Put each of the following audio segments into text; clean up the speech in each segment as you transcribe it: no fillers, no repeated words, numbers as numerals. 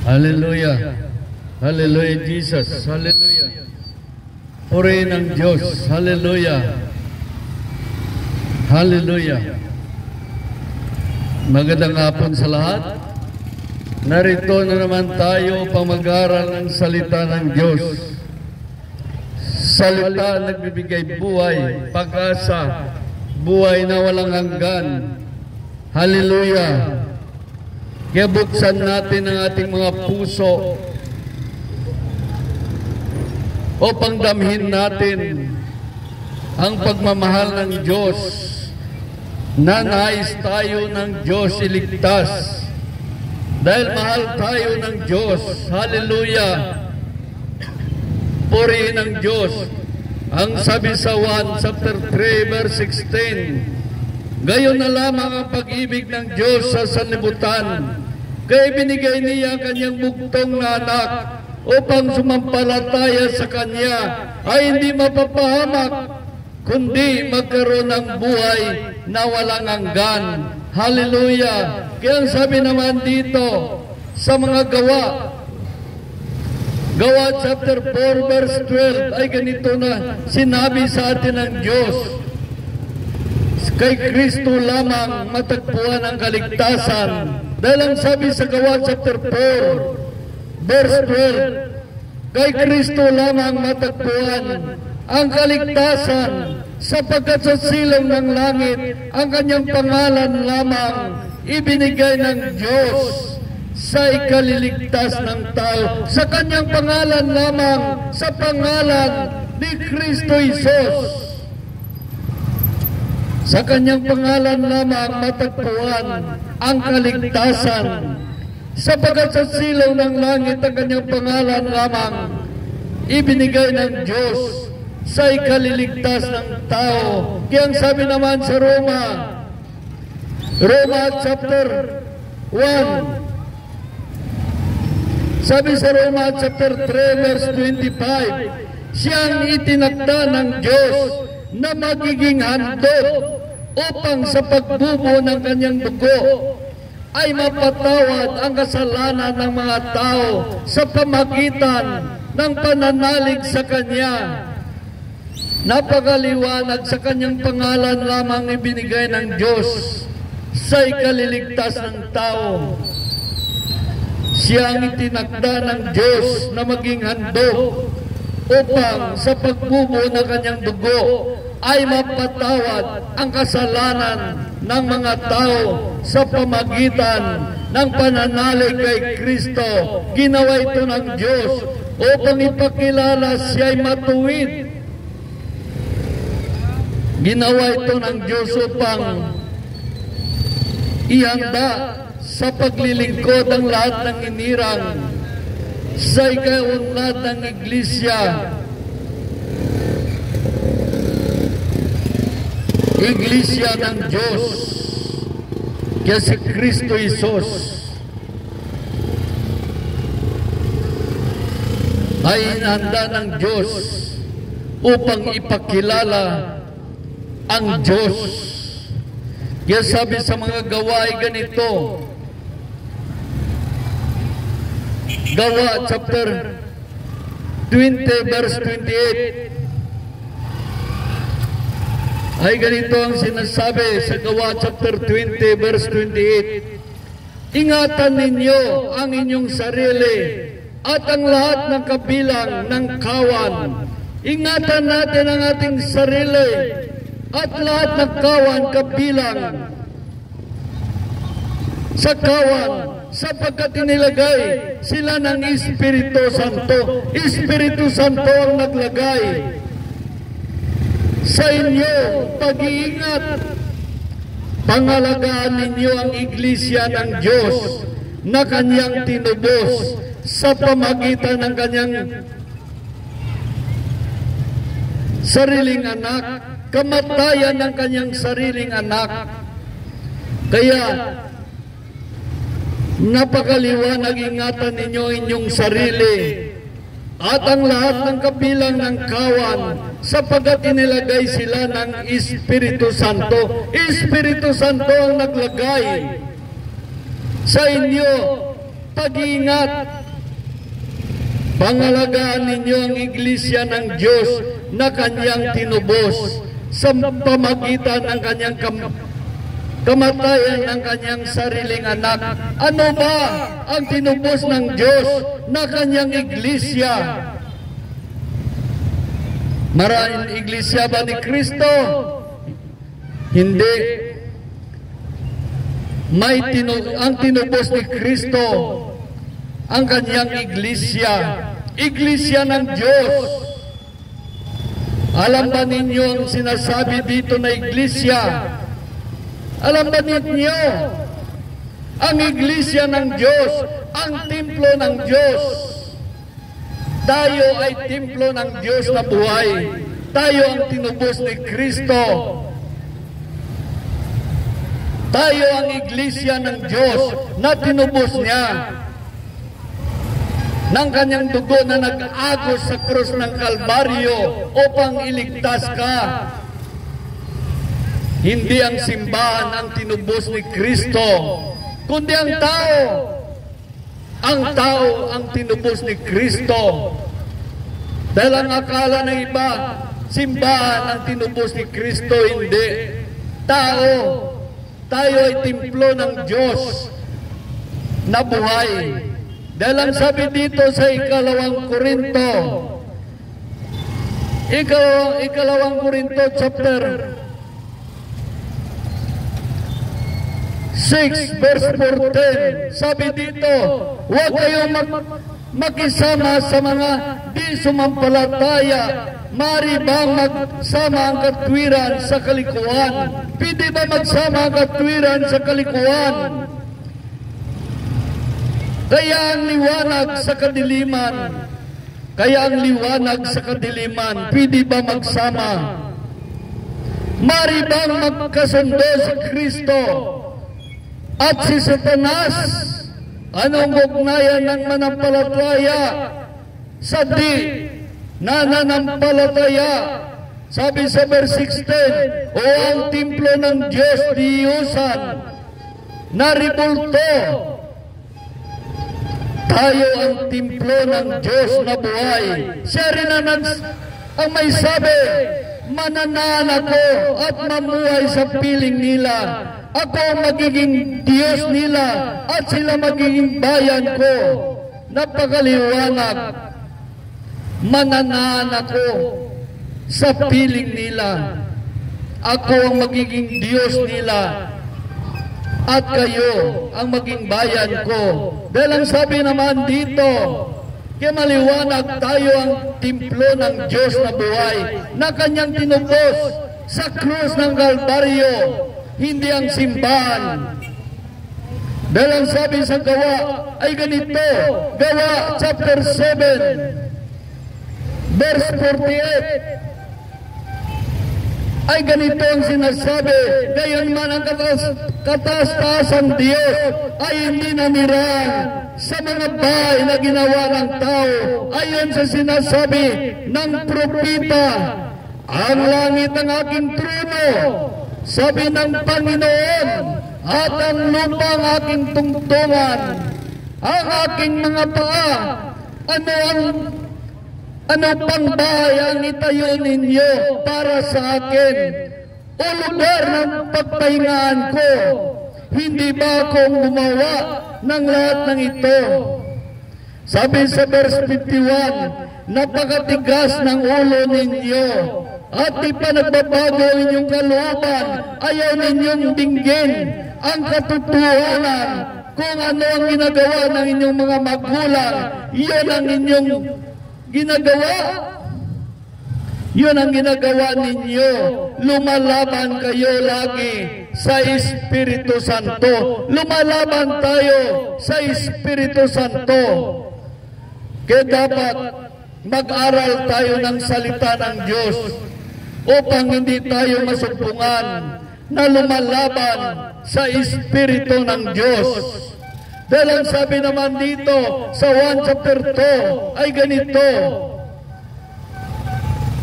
Hallelujah. Hallelujah, Jesus. Hallelujah. Purihin ang Diyos. Hallelujah. Hallelujah. Magandang hapon sa lahat. Narito na naman tayo upang mag-aral ng salita ng Diyos. Salita nagbibigay buhay, pag-asa, buhay na walang hanggan. Hallelujah. Kaya buksan natin ang ating mga puso upang damhin natin ang pagmamahal ng Diyos na nais tayo ng Diyos iligtas. Dahil mahal tayo ng Diyos. Hallelujah. Purihin ang Diyos. Ang sabi sa 1 chapter 3 verse 16, gayon na lamang ang pag-ibig ng Diyos sa sanlibutan, kaya binigay niya ang kanyang bugtong na anak upang sumampalataya sa kanya ay hindi mapapahamak, kundi magkaroon ng buhay na walang hanggan. Hallelujah. Kaya ang sabi naman dito sa mga Gawa chapter 4 verse 12 ay ganito na sinabi sa atin ng Diyos, kay Kristo lamang matagpuan ang kaligtasan. Dahil ang sabi sa Gawa chapter 4 verse 12, kay Kristo lamang matagpuan ang kaligtasan, sapagkat sa silong ng langit ang kanyang pangalan lamang ibinigay ng Diyos sa ikaliligtas ng tao. Sa kanyang pangalan lamang, sa pangalan ni Kristo Jesus. Sa kanyang pangalan lamang matagpuan ang kaligtasan, sapagkat sa silong ng langit ang kanyang pangalan lamang ibinigay ng Diyos sa ikaliligtas ng tao. Kaya ang sabi naman sa Roma chapter 1, sabi sa Roma chapter 3 verse 25, siyang itinakda ng Diyos na magiging handog upang sa pagbubo ng kanyang dugo ay mapatawad ang kasalanan ng mga tao sa pamagitan ng pananalig sa kanya. Napakaliwanag, sa kanyang pangalan lamang ibinigay ng Diyos sa ikaliligtas ng tao. Siya ang itinakda ng Diyos na maging handog upang sa pagbubo ng kanyang dugo ay mapatawad ang kasalanan ng mga tao sa pamagitan ng pananalig kay Kristo. Ginawa ito ng Diyos upang ipakilala siya ay matuwid. Ginawa ito ng Diyos upang ihanda sa paglilingkod ang lahat ng inirang sa ikaunlad ng Iglesia. Iglesia ng Diyos, kaya si Kristo Jesus ay inanda ng Diyos upang ipakilala ang Diyos. Kaya sabi sa mga gawa ay ganito, Gawa chapter 20 verse 28, ay ganito ang sinasabi sa Gawa chapter 20 verse 28, ingatan ninyo ang inyong sarili at ang lahat ng kabilang ng kawan. Ingatan natin ang ating sarili at lahat ng kawan kabilang sa kawan, sapagkat inilagay sila ng Espiritu Santo. Espiritu Santo ang naglagay sa inyo pag-iingat. Pangalagaan ninyo ang Iglesia ng Diyos na kanyang tinubos sa pamagitan ng kanyang sariling anak, kamatayan ng kanyang sariling anak. Kaya napakaliwanag, ingatan ninyo inyong sarili at ang lahat ng kabilang ng kawan, sapagkat inilagay sila ng Espiritu Santo. Espiritu Santo ang naglagay sa inyo, pag-iingat. Pangalagaan ninyo ang iglesia ng Diyos na kanyang tinubos sa pamagitan ng kanyang kamatayan ng kanyang sariling anak. Ano ba ang tinubos ng Diyos na kanyang iglesia? Maraming iglesia ba ni Kristo? Hindi. Ang tinubos ni Kristo ang kanyang iglesia. Iglesia ng Diyos. Alam ba ninyo ang sinasabi dito na iglesia? Alam ba ninyo? Ang iglesia ng Diyos, ang templo ng Diyos. Tayo ay templo ng Diyos na buhay. Tayo ang tinubos ni Kristo. Tayo ang iglesia ng Diyos na tinubos niya ng kanyang dugo na nag-agos sa krus ng Kalbaryo upang iligtas ka. Hindi ang simbahan ang tinubos ni Kristo, kundi ang tao. Ang tao ang tinubos ni Kristo. Dahil ang akala ng iba, simbahan ang tinubos ni Kristo, hindi. Tao. Tayo ay templo ng Diyos na buhay. Dahil ang sabi dito sa ikalawang Korinto chapter 6 verse 14, sabi dito, huwag kayong makisama sa mga di sumampalataya. Mari bang magsama ang katwiran sa kalikuan? Pwede ba magsama ang katwiran sa kalikuan? Kaya ang liwanag sa kadiliman, pwede ba magsama? Mari bang magkasundo si Kristo at si Satanas? Anong ugnayan ng manampalataya sa di nananampalataya? Sabi sa verse 16, o ang templo ng Diyos diyusan na ribulto. Tayo ang templo ng Diyos na buhay. Siya rin ang may sabi, mananahan ako at mamuhay sa piling nila. Ako ang magiging Diyos nila at sila magiging bayan ko. Napakaliwanag. Mananahan ako sa piling nila. Ako ang magiging Diyos nila at kayo ang maging bayan ko. Dahil ang sabi naman dito, kaya maliwanag, tayo ang templo ng Diyos na buhay na kanyang tinubos sa krus ng Kalbaryo, hindi ang simbahan. Dahil ang sabi sa Gawa ay ganito, Gawa chapter 7 verse 48, ay ganito ang sinasabi, gayon man ang kataas-taasang Diyos ay hindi nanirahan sa mga bahay na ginawa ng tao. Ayon sa sinasabi ng propeta, ang langit ang aking trono, sabi ng Panginoon, at ang lupa ang aking tungtungan. Ang aking mga paa, ano pang bahay ang itayo ninyo para sa akin? O lugar ng pagpahingaan ko? Hindi ba akong gumawa ng lahat ng ito? Sabi sa verse 51, napakatigas ng ulo ninyo at di pa nagbabago inyong kalooban. Ayaw ninyong dinggin ang katotohanan. Kung ano ang ginagawa ng inyong mga magulang, iyon ang inyong ginagawa. Yun ang ginagawa ninyo. Lumalaban kayo lagi sa Espiritu Santo. Lumalaban tayo sa Espiritu Santo. Kaya dapat mag-aral tayo ng salita ng Diyos upang hindi tayo masumpungan na lumalaban sa Espiritu ng Diyos. Dahil ang sabi naman dito sa 1 chapter 2 ay ganito,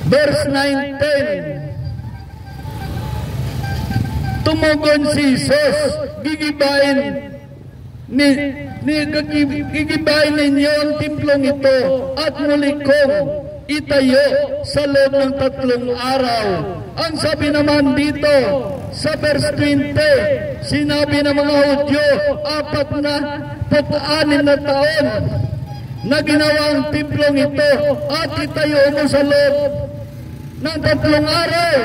verse 19, tumugon si Jesus, gigibain Gigibayin ninyo ang templong ito at muli kong itayo sa loob ng 3 araw. Ang sabi naman dito sa verse 20, sinabi ng mga Hudyo, 46 na taon na ginawa ang templong ito at itayo mo sa loob ng 3 araw.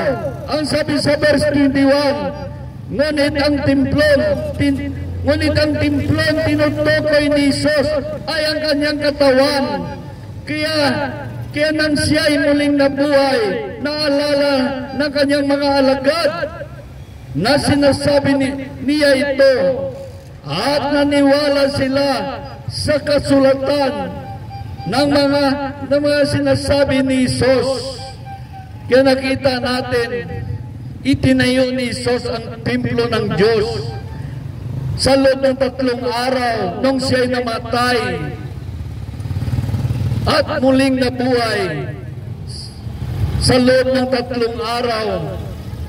Ang sabi sa verse 21, ngunit ang templon tinutukoy ni Jesus ay ang kanyang katawan. Kaya nang siya'y muling nabuhay, naalala ng kanyang mga alagad na sinasabi niya ito at naniwala sila sa kasulatan ng mga sinasabi ni Jesus. Kaya nakita natin, itinayo ni Jesus ang templo ng Diyos sa loob ng 3 araw nung siya'y namatay at muling nabuhay. Sa loob ng 3 araw,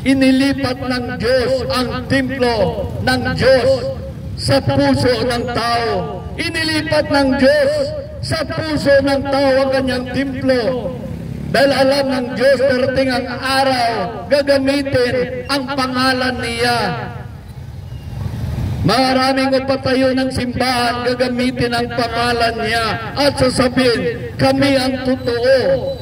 inilipat ng Diyos ang templo ng Diyos sa puso ng tao. Inilipat ng Diyos sa puso ng tao ang kanyang templo. Dahil alam ng Diyos, darating ang araw, gagamitin ang pangalan niya. Maraming magpatayo ng simbahan, gagamitin ang pangalan niya at sasabihin, kami ang totoo.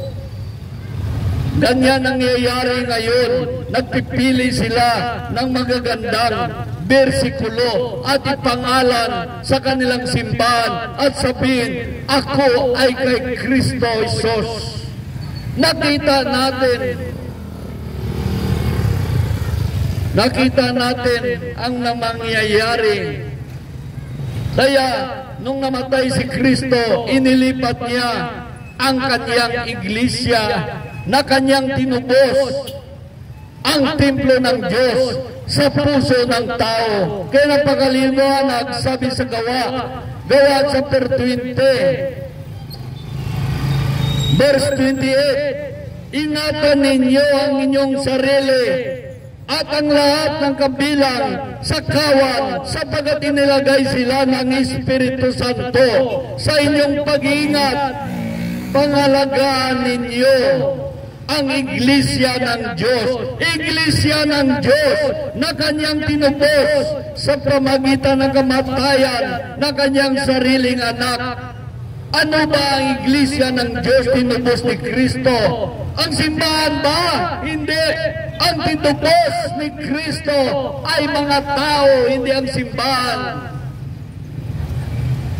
Ganyan ang nangyayari ngayon. Nagpipili sila ng magagandang bersikulo at ipangalan sa kanilang simbahan at sabihin, ako ay kay Kristo Jesus. Nakita natin ang namangyayari. Kaya, nung namatay si Kristo, inilipat niya ang kanyang iglesia na kanyang tinubos ang templo ng Diyos sa puso ng tao. Kaya napakaliwanag, sabi sa Gawa chapter 20, verse 28, ingatan ninyo ang inyong sarili at ang lahat ng kabilang sa kawan, sapagat inilagay sila ng Espiritu Santo sa inyong pag-iingat. Pangalagaan ninyo ang iglesia ng Diyos. Iglesia ng Diyos na kanyang tinubos sa pamagitan ng kamatayan ng kanyang sariling anak. Ano ba ang iglesia ng Diyos tinubos ni Kristo? Ang simbahan ba? Hindi. Ang tinubos ni Kristo ay mga tao, hindi ang simbahan.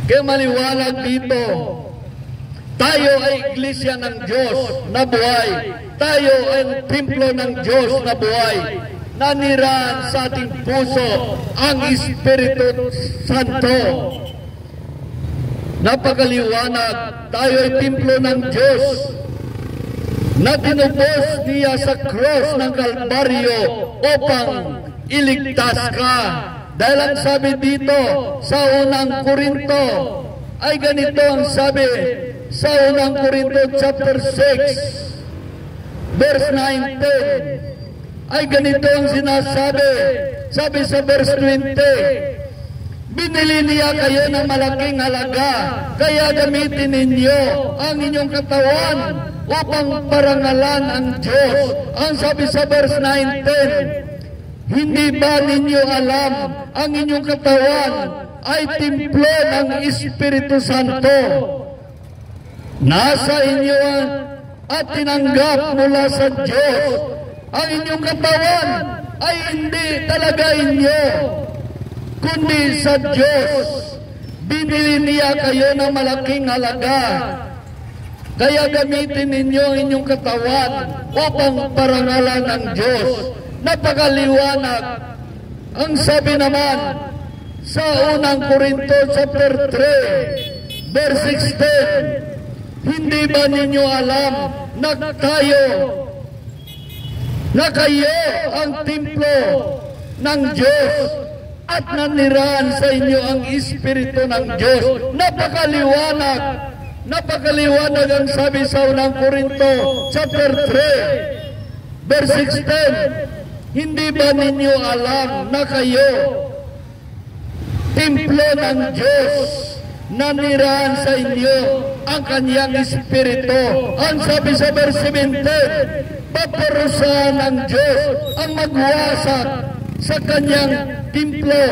Kaya maliwanag dito, tayo ay iglesia ng Diyos na buhay. Tayo ay templo ng Diyos na buhay. Nanirahan sa ating puso ang Espiritu Santo. Napakaliwanag, tayo ay templo ng Diyos na tinubos niya sa cross ng Kalbaryo upang iligtas ka. Dahil ang sabi dito sa unang Korinto ay ganito ang sabi sa unang Korinto chapter 6 verse 19 ay ganito ang sinasabi. Sabi sa verse 20, binili niya kayo ng malaking halaga, kaya gamitin ninyo ang inyong katawan upang parangalan ang Diyos. Ang sabi sa verse 19, hindi ba ninyo alam ang inyong katawan ay templo ng Espiritu Santo? Nasa inyo at tinanggap mula sa Diyos. Ang inyong katawan ay hindi talaga inyo, kundi sa Diyos. Binili niya kayo ng malaking halaga, kaya gamitin ninyo ang inyong katawan upang parangalan ng Diyos. Napakaliwanag. Ang sabi naman sa unang Korinto chapter 3 verse 16, hindi ba ninyo alam na kayo ang templo ng Diyos at nanirahan sa inyo ang Espiritu ng Diyos? Napakaliwanag ang sabi sa unang Korinto chapter 3 verse 16, hindi ba ninyo alam na kayo templo ng Diyos, nanirahan sa inyo ang kanyang Espiritu. Ang sabi sa verse 17, paparusahan ng Diyos ang magwasak sa kanyang templo.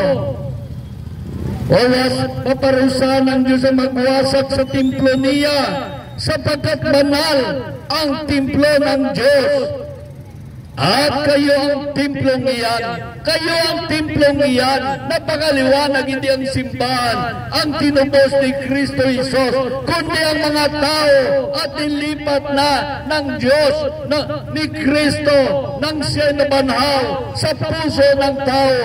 Paparusahan ng Diyos ang magwasak sa templo niya, sapagkat banal ang templo ng Diyos. At kayo ang templong iyan. Kayo ang templong iyan. Napakaliwanag, hindi ang simbahan ang tinubos ni Kristo Jesus, kundi ang mga tao at nilipat na ng Diyos ni Kristo nang siya nabanhaw sa puso ng tao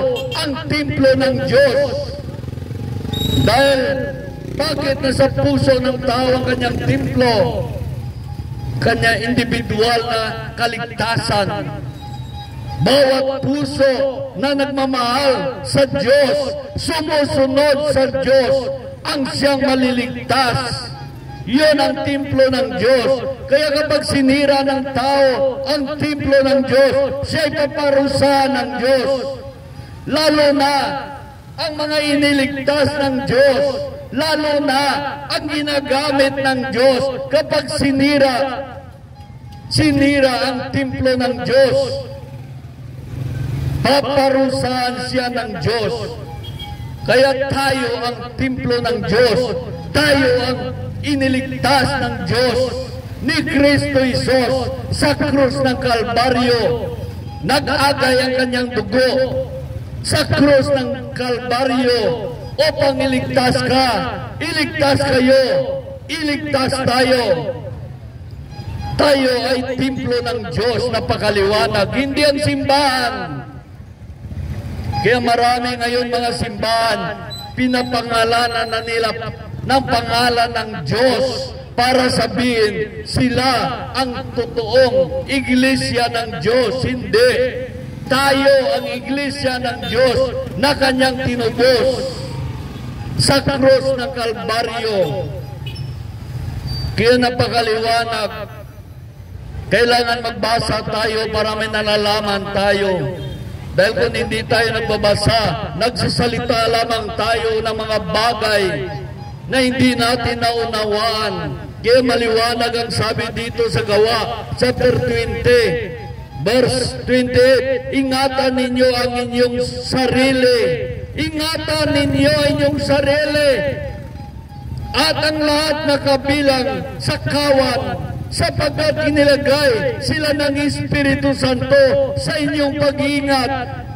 ang templo ng Diyos. Dahil bakit nasa puso ng tao ang kanyang templo? Kanya individual na kaligtasan. Bawat puso na nagmamahal sa Diyos, sumusunod sa Diyos, ang siyang maliligtas. Yun ang templo ng Diyos. Kaya kapag sinira ng tao ang templo ng Diyos, siya'y paparusahan ng Diyos. Lalo na ang mga iniligtas ng Diyos, lalo na ang ginagamit ng Diyos kapag sinira ang templo ng Diyos. Paparusahan siya ng Diyos. Kaya tayo ang templo ng Diyos. Tayo ang iniligtas ng Diyos ni Kristo Jesus sa krus ng Kalbaryo. Nag-agay ang kanyang dugo sa krus ng Kalbaryo upang iligtas ka, iligtas kayo, iligtas tayo. Tayo ay templo ng Diyos na pakaliwanag, hindi ang simbahan. Kaya marami ngayon mga simbahan, pinapangalanan na nila ng pangalan ng Diyos para sabihin sila ang totoong iglesia ng Diyos. Hindi. Tayo ang iglesia ng Diyos na kanyang tinubos sa krus ng Kalbaryo. Kaya napakaliwanag, kailangan magbasa tayo para may nalalaman tayo. Dahil kung hindi tayo nagbabasa, nagsasalita lamang tayo ng mga bagay na hindi natin naunawaan. Kaya maliwanag ang sabi dito sa Gawa, chapter 20, verse 28, ingatan ninyo ang inyong sarili. Ingatan ninyo ang inyong sarili. At ang lahat na kabilang sa kawan, sapagkat inilagay sila ng Espiritu Santo sa inyong pag-iingat.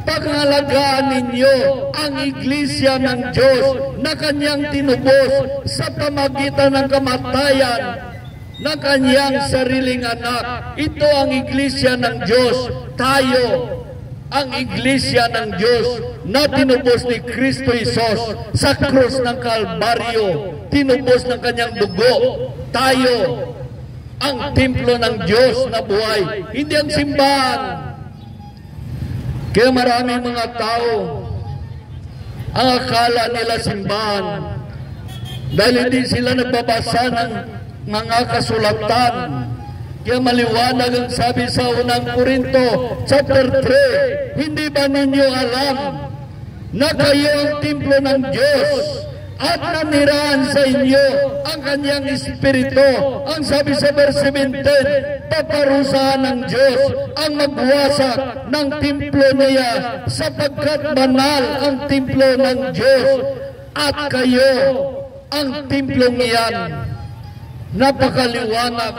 Pangalagaan ninyo ang iglesia ng Diyos na kanyang tinubos sa pamagitan ng kamatayan ng kanyang sariling anak. Ito ang iglesia ng Diyos. Tayo ang iglesia ng Diyos na tinubos ni Kristo Jesus sa krus ng Kalbaryo. Tinubos ng kanyang dugo. Tayo ang templo ng Diyos na buhay, hindi ang simbahan. Kaya maraming mga tao ang akala nila simbahan dahil hindi sila nagbabasa ng mga kasulatan. Kaya maliwanag ang sabi sa unang Korinto chapter 3, hindi ba ninyo alam na kayo ang templo ng Diyos at nanirahan sa inyo ang kanyang Espiritu? Ang sabi sa verse 17, paparusahan ng Diyos ang magwasak ng templo niya, sapagkat banal ang templo ng Diyos at kayo ang templong iyan. Napakaliwanag.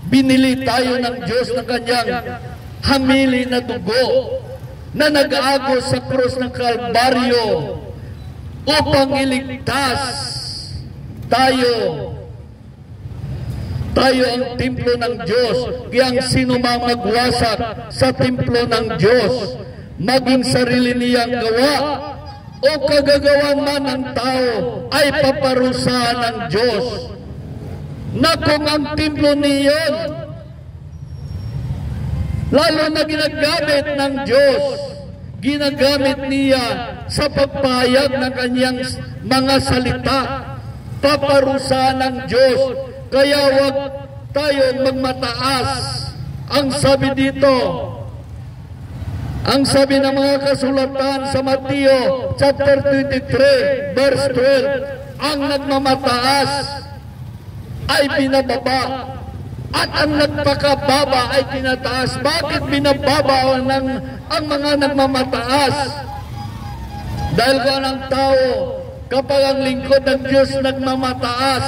Binili tayo ng Diyos ng kanyang hamili na dugo na nag-aagos sa krus ng Kalbaryo upang iligtas tayo. Tayo ang templo ng Diyos. Kaya ang sino mang magwasak sa templo ng Diyos, maging sarili niyang gawa o kagagawan man ng tao, ay paparusahan ng Diyos. Na kung ang templo niyon, lalo na ginagamit ng Diyos, ginagamit niya sa pagpahayag ng kanyang mga salita, paparusahan ng Diyos. Kaya huwag tayong magmataas. Ang sabi dito, Ang sabi ng mga kasulatan sa Mateo chapter 23 verse 12, ang nagmamataas ay binababa at ang nagpakababa ay tinataas. Bakit binababa ang mga nagmamataas? Dahil kung ang tao, kapag ang lingkod ng Diyos nagmamataas,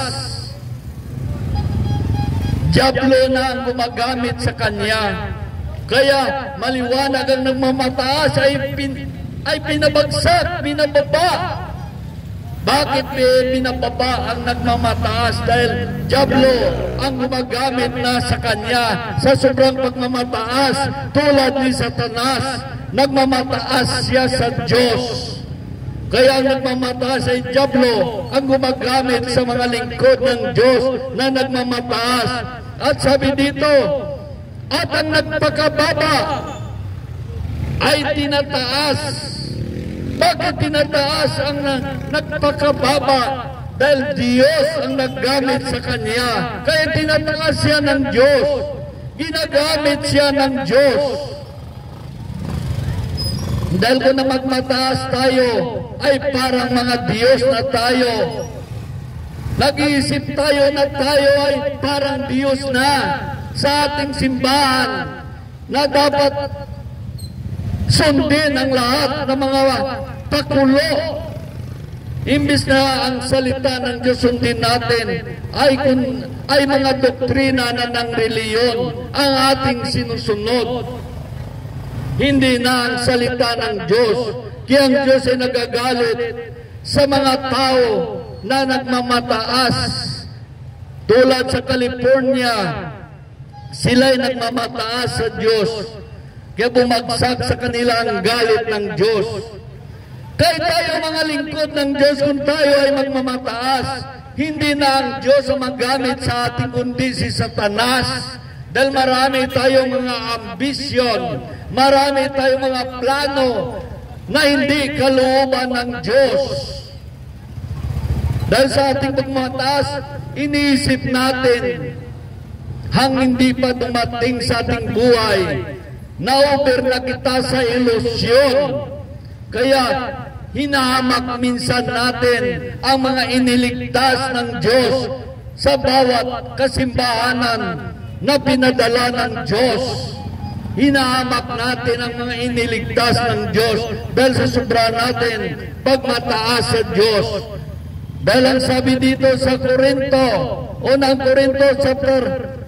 diablo na ang gumagamit sa kanya. Kaya maliwanag ang nagmamataas ay pinabagsak, binababa. Bakit binababa ang nagmamataas? Dahil diablo ang gumagamit na sa kanya sa sobrang pagmamataas. Tulad ni Satanas, nagmamataas siya sa Diyos. Kaya ang nagmamataas ay diablo ang gumagamit sa mga lingkod ng Diyos na nagmamataas. At sabi dito, at ang nagpakababa ay tinataas. Bakit tinataas ang nagpakababa? Dahil Diyos ang naggamit sa kanya. Kaya tinataas siya ng Diyos. Ginagamit siya ng Diyos. Dahil kung na magmataas tayo, ay parang mga Diyos na tayo. Nag-iisip tayo na tayo ay parang Diyos na sa ating simbahan na dapat sundin ang lahat ng mga pakulo. Imbis na ang salita ng Diyos sundin natin ay mga doktrina na ng reliyon ang ating sinusunod. Hindi na ang salita ng Diyos. Kaya ang Diyos ay nagagalit sa mga tao na nagmamataas. Tulad sa California, sila'y nagmamataas sa Diyos. Kaya bumagsak sa kanila ang galit ng Diyos. Kaya tayo mga lingkod ng Diyos, kung tayo ay magmamataas, hindi na ang Diyos ang magamit sa ating kundi si Satanas. Dahil marami tayong mga ambisyon, marami tayong mga plano na hindi kalooban ng Diyos. Dahil sa ating pagmataas, iniisip natin hang hindi pa dumating sa ating buhay, na-over na kita sa ilusyon. Kaya hinahamak minsan natin ang mga iniligtas ng Diyos sa bawat kasimbahanan na pinadala ng Diyos. Hinahamak natin ang mga iniligtas ng Diyos dahil sa sobra natin pagmataas sa Diyos. Dahil ang sabi dito sa Korinto, unang Korinto chapter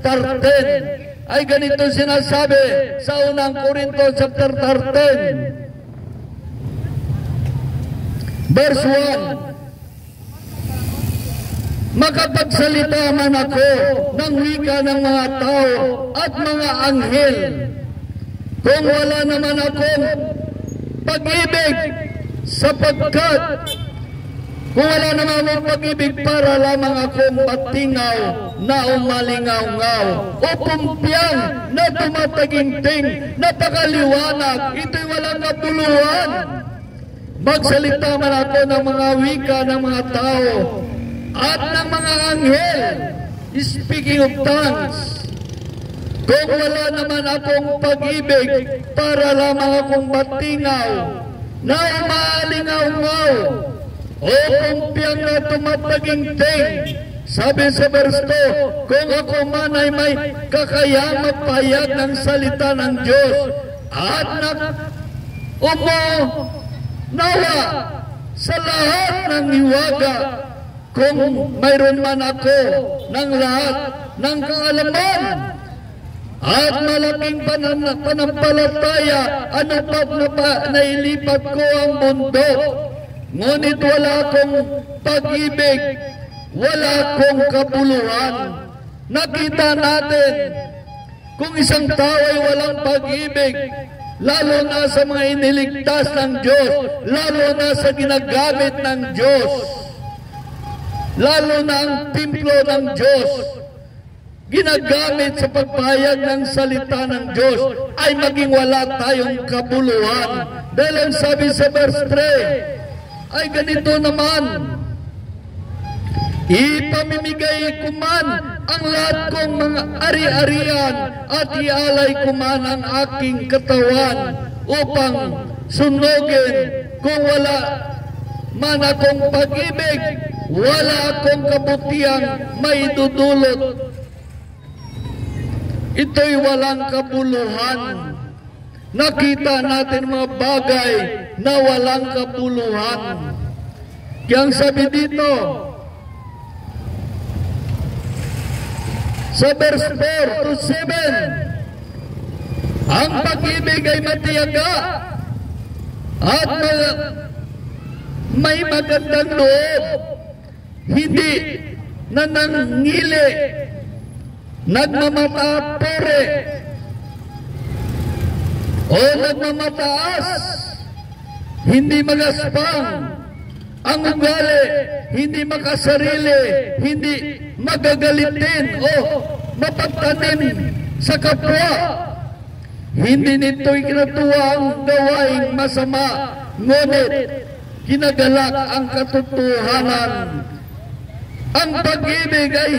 13, ay ganito sinasabi sa unang Korinto chapter 13, verse 1, makapagsalita man ako ng wika ng mga tao at mga anghel, kung wala naman akong pag-ibig, sapagkat kung wala naman akong pag-ibig, para lamang akong batingaw na umalingaw-ngaw o pumpyang na tumataginting, napakaliwanag, ito'y walang kabuluhan. Magsalita man ako ng mga wika ng mga tao at ng mga anghel, speaking of tongues, kung wala naman akong pag-ibig, para lamang akong batingaw na umalingaw-ngaw o pumpyang na tumataginting. Sabi sa verse 2, kung ako man ay may kakayang magpahayag ng salita ng Diyos at nawa sa lahat ng hiwaga, kung mayroon man ako ng lahat ng kaalaman at malaking panampalataya, ano pat na nailipat ko ang bundok, ngunit wala akong pag-ibig, wala akong kabuluhan. Nakita natin, kung isang tao ay walang pag-ibig, lalo na sa mga iniligtas ng Diyos, lalo na sa ginagamit ng Diyos, lalo na ang templo ng Diyos, ginagamit sa pagpahayag ng salita ng Diyos, ay maging wala tayong kabuluhan. Dahil ang sabi sa verse 3, ay ganito naman, ipamimigay ko man ang lahat kong mga ari-arian at ialay ko man ang aking katawan upang sunugin. Kung wala man akong pag-ibig, wala akong kabutihang maidudulot. Ito'y walang kabuluhan. Nakita natin mga bagay na walang kabuluhan. Kaya sabi dito, sa verse 4 to 7, ang pag-ibig ay matiyaga at may magandang loob, hindi nanangili, nagmamatapore, o nagmamataas, hindi magaspang, ang ugali, hindi makasarili, hindi magagalitin o mapagtanim sa kapwa. Hindi nito'y kinatuwa ang gawaing masama, ngunit kinagalak ang katotohanan. Ang pag-ibig ay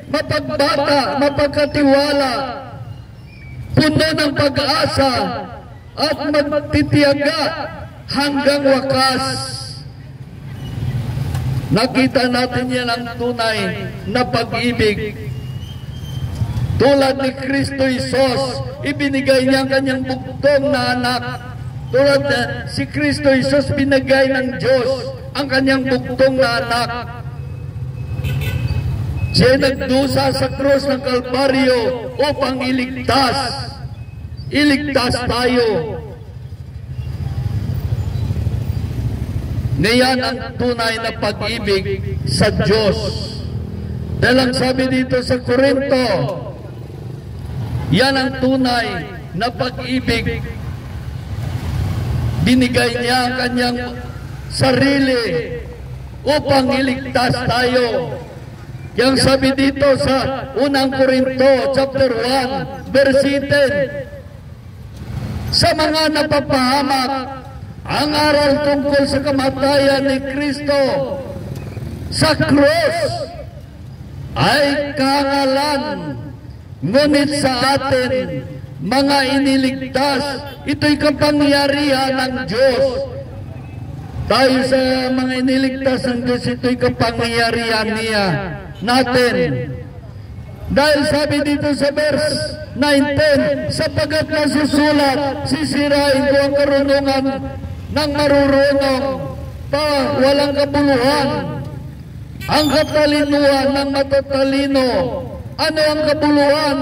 mapagbata, mapagkatiwala, puno ng pag-asa at magtitiyaga hanggang wakas. Nakita natin yan ang tunay na pag-ibig. Tulad ni Kristo Jesus, ibinigay niya ang kanyang bugtong na anak. Tulad si Kristo Jesus, binigay ng Diyos ang kanyang bugtong na anak. Siya nagdusa sa krus ng Kalbaryo upang iligtas tayo. Ngayon ang tunay na pag-ibig sa Diyos. Dahil ang sabi dito sa Korinto, yan ang tunay na pag-ibig. Binigay niya ang kanyang sarili upang iligtas tayo. Yang sabi dito sa unang Korinto, chapter 1, verse 10, sa mga napapahamak, ang aral tungkol sa kamatayan ni Kristo sa krus ay karangalan, ngunit sa atin, mga iniligtas, ito'y kapangyarihan ng Diyos. Tayo sa mga iniligtas ng Diyos, ito'y kapangyarihan niya natin. Dahil sabi dito sa verse 19, sapagat nasusulat, sisirain ko ang karunungan ng marurunong pa walang kabuluhan, ang katalinuhan ng matatalino. Ano ang kabuluhan?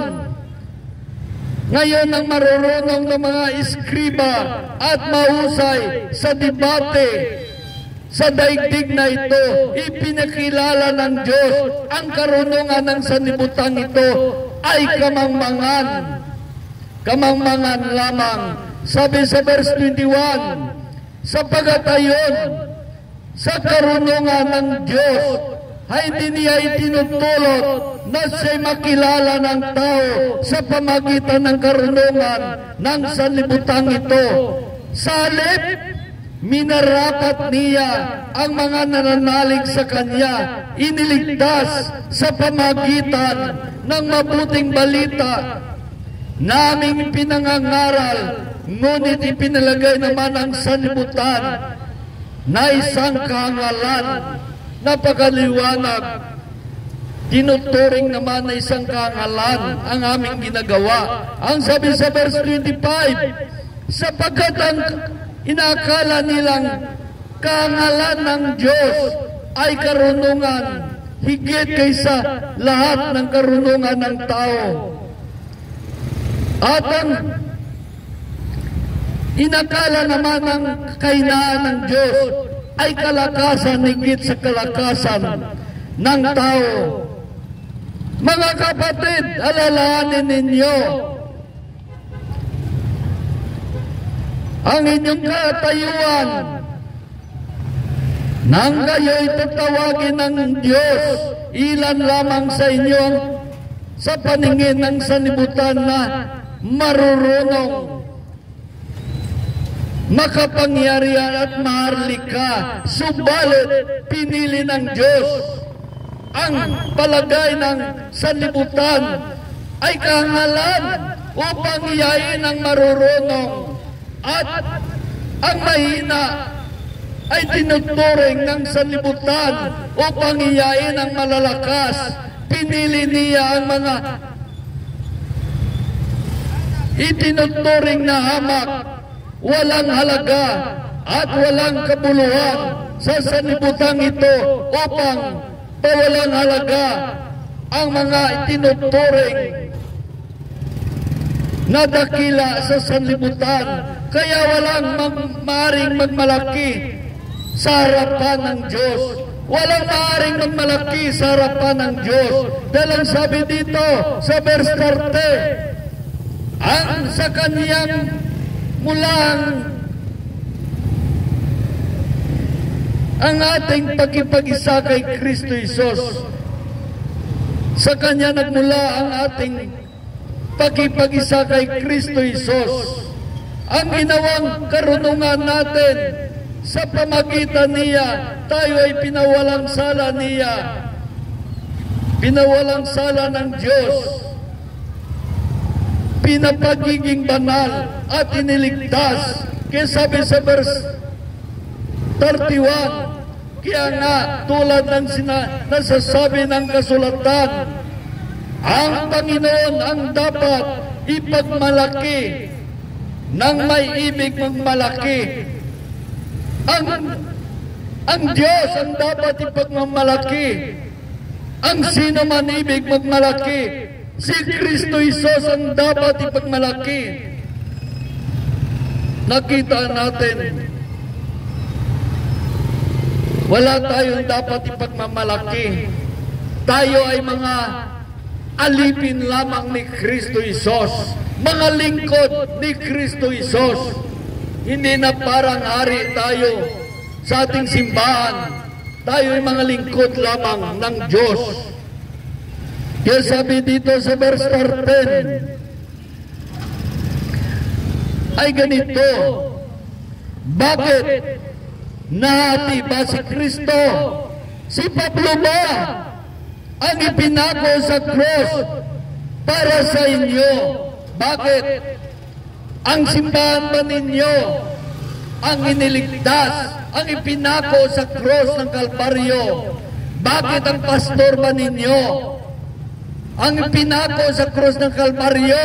Ngayon ang marurunong ng mga iskriba at mahusay sa debate sa daigdig na ito, ipinakilala ng Diyos ang karunungan ng sanlibutan ito ay kamangmangan lamang. Sabi sa verse 21, sapagat ayon sa karunungan ng Diyos ay hindi niya itinutulot na siya'y makilala ng tao sa pamagitan ng karunungan ng sanlibutan ito. Sa halip, minarapat niya ang mga nananalig sa Kanya, iniligtas sa pamagitan ng mabuting balita naming pinangangaral, ngunit ipinalagay naman ang sanlibutan na isang kahangalan. Napakaliwanag, tinuturing naman na isang kahangalan ang aming ginagawa. Ang sabi sa verse 25, sapagkat ang inakala nilang kahangalan ng Diyos ay karunungan, higit kaysa lahat ng karunungan ng tao. At ang inakala naman ng kahinaan ng Diyos ay kalakasan, higit sa kalakasan ng tao. Mga kapatid, alalahanin ninyo ang inyong katayuan nang kayo'y tatawagin ng Diyos, ilan lamang sa inyo sa paningin ng sanlibutan na marurunong, makapangyarihan at maharlika, subalit pinili ng Diyos ang palagay ng sanlibutan ay kahangalan upang iyain ang marurunong. At ang mahina ay tinuturing ng sanlibutan upang iyain ang malalakas. Pinili niya ang mga itinuturing na hamak, walang halaga at walang kabuluhan sa sanlibutan ito upang pawalang halaga ang mga itinuturing na dakila sa sanlibutan. Kaya walang maaring magmalaki sa harapan ng Diyos. Walang maaring magmalaki sa harapan ng Diyos. Dahil ang sabi dito sa verse 30, ang sa kaniyang mulang ang ating pagkipag-isa kay Kristo Jesus. Sa Kanya nagmula ang ating pagkipag-isa kay Kristo Jesus. Ang ginawang karunungan natin sa pamagitan niya, tayo ay pinawalang sala niya. Pinawalang sala ng Diyos. Pinapagiging banal at iniligtas. Kaya sabi sa verse 31, kaya nga tulad ng nasasabi ng kasulatan, ang Panginoon ang dapat ipagmalaki nang may ibig magmalaki. Ang Diyos ang dapat ipagmamalaki. Ang sino man ibig magmalaki, si Kristo Jesus ang dapat ipagmalaki. Nakita natin, wala tayong dapat ipagmamalaki. Tayo ay mga alipin lamang ni Kristo Jesus, mga lingkod ni Kristo Jesus. Hindi na parang hari tayo sa ating simbahan. Tayo ay mga lingkod lamang ng Diyos. Kaya sabi dito sa verse 10 ay ganito, bakit nahati ba si Kristo? Si Pablo ba ang ipinako sa cross para sa inyo? Bakit? Ang simbahan ba ninyo ang iniligtas, ang ipinako sa cross ng Kalbaryo? Bakit ang pastor ba ninyo ang ipinako sa cross ng Kalbaryo?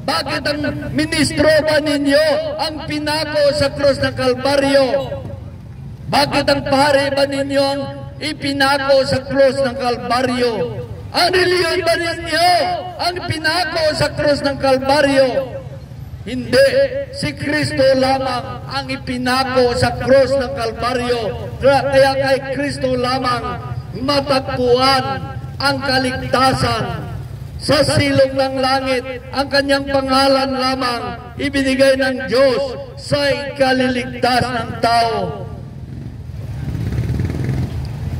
Bakit ang ministro ba ninyo ang pinako sa cross ng Kalbaryo? Bakit ang pare ba ninyo ang ipinako sa cross ng Kalbaryo? Ang reliyon ba ninyo ang pinako sa cross ng Kalbaryo? Hindi. Si Kristo lamang ang ipinako sa cross ng Kalbaryo. Kaya kay Kristo lamang matagpuan ang kaligtasan. Sa silong ng langit, ang kanyang pangalan lamang ibinigay ng Diyos sa ikaliligtas ng tao.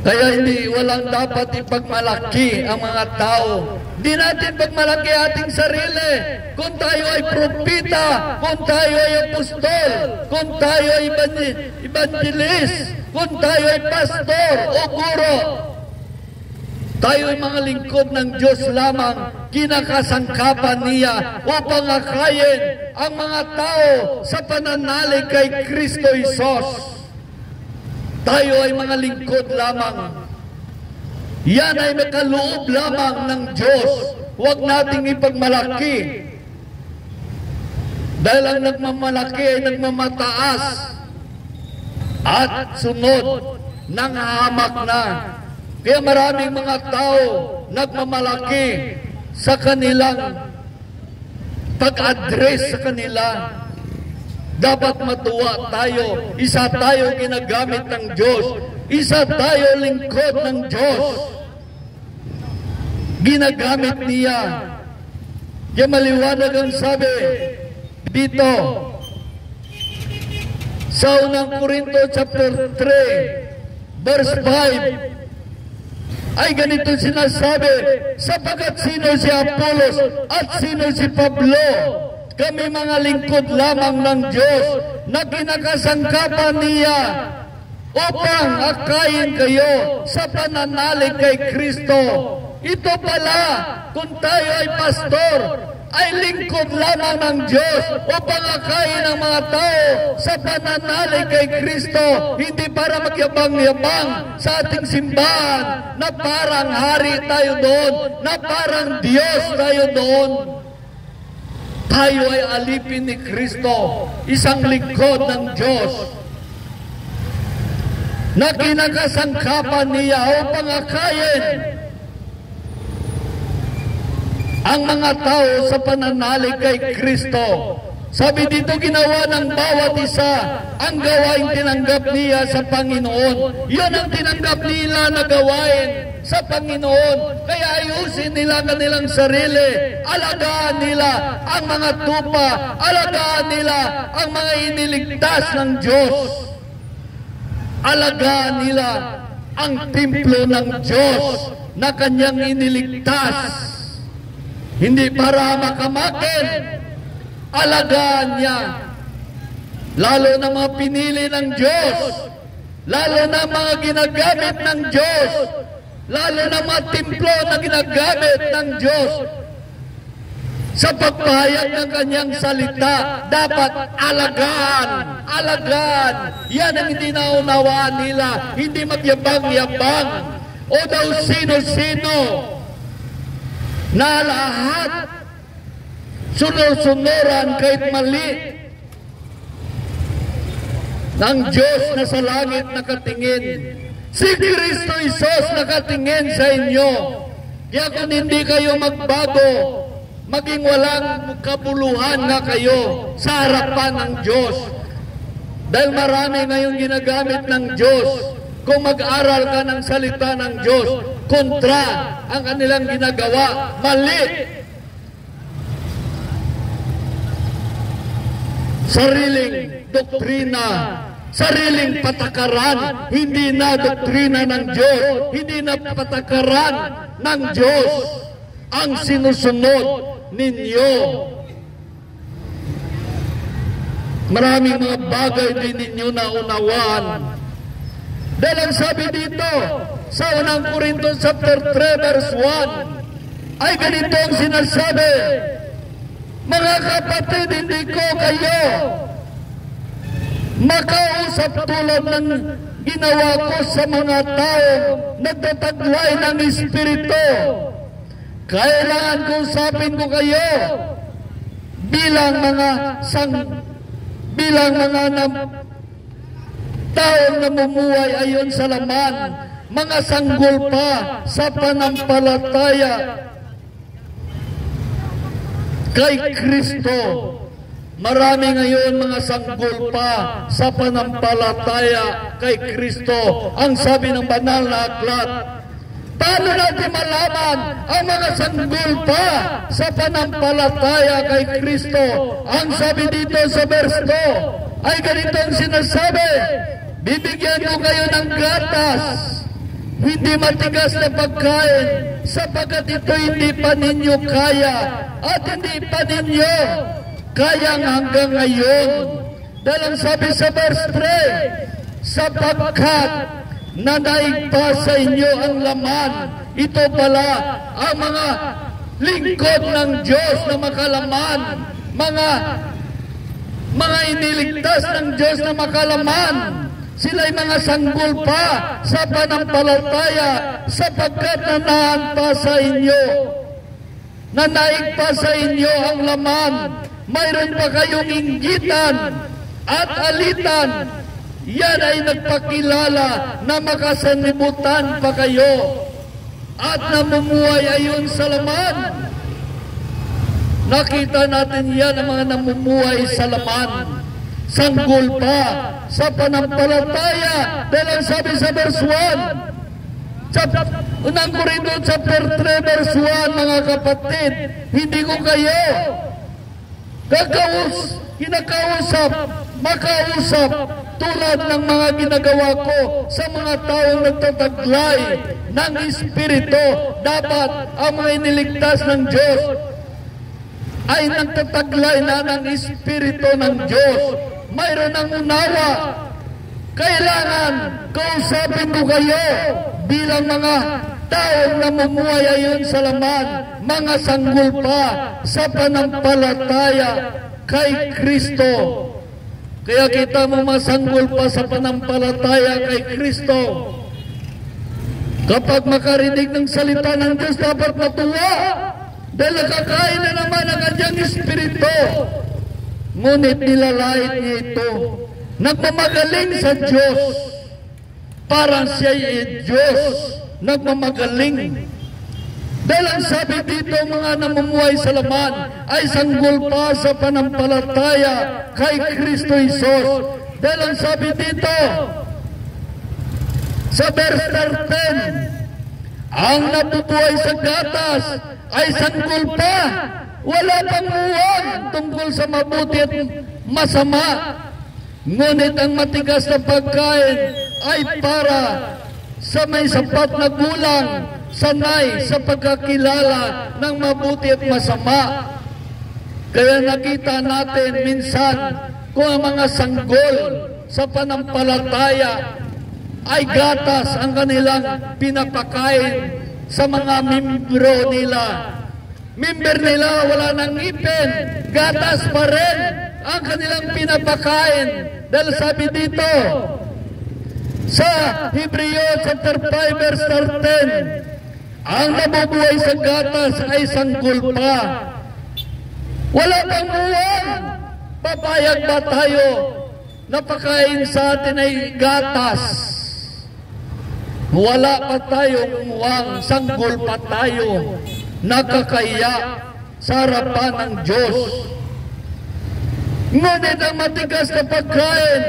Kaya walang dapat ipagmalaki ang mga tao. Di natin pagmalaki ating sarili. Kung tayo ay propita, kung tayo ay apostol, kung tayo ay evangelist, kung tayo ay pastor o guro, tayo ay mga lingkod ng Diyos lamang, kinakasangkapan niya upang akayin ang mga tao sa pananalig kay Kristo Jesus. Tayo ay mga lingkod lamang. Yan ay makaloob lamang ng Diyos. Huwag nating ipagmalaki. Dahil ang nagmamalaki ay nagmamataas at sunod nang hamak na. Kaya maraming mga tao nagmamalaki sa kanilang pag-address sa kanila. Dapat matuwa tayo. Isa tayo ginagamit ng Diyos. Isa tayo lingkod ng Diyos. Ginagamit niya. Kaya maliwanag ang sabi dito sa unang Korinto chapter 3 verse 5 ay ganito sinasabi, sapagkat sino si Apolos at sino si Pablo, kami mga lingkod lamang ng Diyos na kinakasangkapan niya upang akayin kayo sa pananalig kay Kristo. Ito pala, kung tayo ay pastor, ay lingkod lamang ng Diyos upang akayin ang mga tao sa pananalig kay Kristo, hindi para magyabang-yabang sa ating simbahan na parang hari tayo doon, na parang Diyos tayo doon. Tayo ay alipin ni Kristo, isang lingkod ng Diyos na kinakasangkapan niya upang akayin ang mga tao sa pananalig kay Kristo. Sabi dito, ginawa ng bawat isa ang gawain tinanggap niya sa Panginoon. Yun ang tinanggap nila na gawain sa Panginoon. Kaya ayusin nila kanilang sarili. Alagaan nila ang mga tupa. Alagaan nila ang mga iniligtas ng Diyos. Alagaan nila ang templo ng Diyos na kanyang iniligtas. Hindi para makamakin, alagaan niya. Lalo na mga pinili ng Diyos, lalo na mga ginagamit ng Diyos, lalo na mga templo na ginagamit ng Diyos sa pagpahayag ng kanyang salita. Dapat alagaan, alagaan. Yan ang hindi naunawaan nila, hindi magyabang-yabang o daw sino-sino na lahat sunod-sunuran kahit mali ng Diyos na sa langit nakatingin. Si Kristo Isos nakatingin sa inyo. Kaya kung hindi kayo magbago, maging walang kabuluhan na kayo sa harapan ng Diyos. Dahil marami ngayong ginagamit ng Diyos. Kung mag-aral ka ng salita ng Diyos, kontra ang kanilang ginagawa, mali. Sariling doktrina, sariling patakaran, hindi na doktrina ng Diyos, hindi na patakaran ng Diyos ang sinusunod ninyo. Maraming mga bagay din ninyo na unawaan. Dahil ang sabi dito sa 1 Corintios chapter 3 verse 1 ay ganito ang sinasabi, mga kapatid, hindi ko kayo makausap tulad ng ginawa ko sa mga taong nagtataglay ng Espiritu. Kailangan kong usapin ko kayo bilang mga taong namumuhay ayon sa laman, mga sanggol pa sa panampalataya kay Kristo. Marami ngayon mga sanggol pa sa panampalataya kay Kristo. Ang sabi ng banal na aklat, paano natin malaman ang mga sanggol pa sa panampalataya kay Kristo? Ang sabi dito sa verse 2 ay ganito ang sinasabi, bibigyan ko kayo ng gatas, hindi matigas na pagkain, sapagkat ito hindi pa ninyo kaya at hindi pa ninyo kayang hanggang ngayon. Dahil ang sabi sa verse 3, sapagkat nanaig pa sa inyo ang laman. Ito pala ang mga lingkod ng Diyos na makalaman, mga iniligtas ng Diyos na makalaman. Sila'y mga sanggol pa sa panampalataya, sapagkat nanahan pa sa inyo, nanaig pa sa inyo ang laman. Mayroon pa kayong inggitan at alitan. Yan ay nagpakilala na makasanibutan pa kayo at namumuhay ayon sa laman. Nakita natin yan ang mga namumuhay sa laman. Sanggol pa sa panampalataya. Dahil ang sabi sa verse 1, unang Corintios chapter 3 verse 1, mga kapatid, hindi ko kayo kinakausap, makausap tulad ng mga ginagawa ko sa mga taong nagtataglay ng Espiritu. Dapat ang mga iniligtas ng Diyos ay nagtataglay na ng Espiritu ng Diyos. Mayroon ng unawa. Kailangan kausapin ko kayo bilang mga taong namumuhay ayon sa laman, mga sanggol pa sa panampalataya kay Kristo. Kaya kita mo masanggol pa sa panampalataya kay Kristo. Kapag makarinig ng salita ng Diyos, dapat matuwa dahil nakakain na naman ang kanyang Espiritu. Ngunit nilalait niya ito. Nagmamagaling sa Diyos. Parang siya ay Diyos. Nagmamagaling. Dahil ang sabi dito, mga namumuhay sa laman ay sanggol pa sa panampalataya kay Kristo Jesus. Dahil ang sabi dito, sa verse 13, ang nabubuhay sa gatas ay sanggol pa, wala pang muwang tungkol sa mabuti at masama. Ngunit ang matigas na pagkain ay para sa may sapat na gulang, sanay sa pagkakilala ng mabuti at masama. Kaya nakita natin minsan kung ang mga sanggol sa panampalataya ay gatas ang kanilang pinapakain sa mga membro nila. Member nila wala nang ngipin, gatas pa rin ang kanilang pinapakain. Dahil sabi dito sa Hebreo chapter 5 verse 13, ang nabubuhay sa gatas ay sanggol pa. Wala pang muwang. Papayag ba tayo na pakain sa atin ay gatas? Wala pa tayong muwang, sanggol pa tayo, nakakaya sa harapan ng Diyos. Ngunit ang matigas na pagkain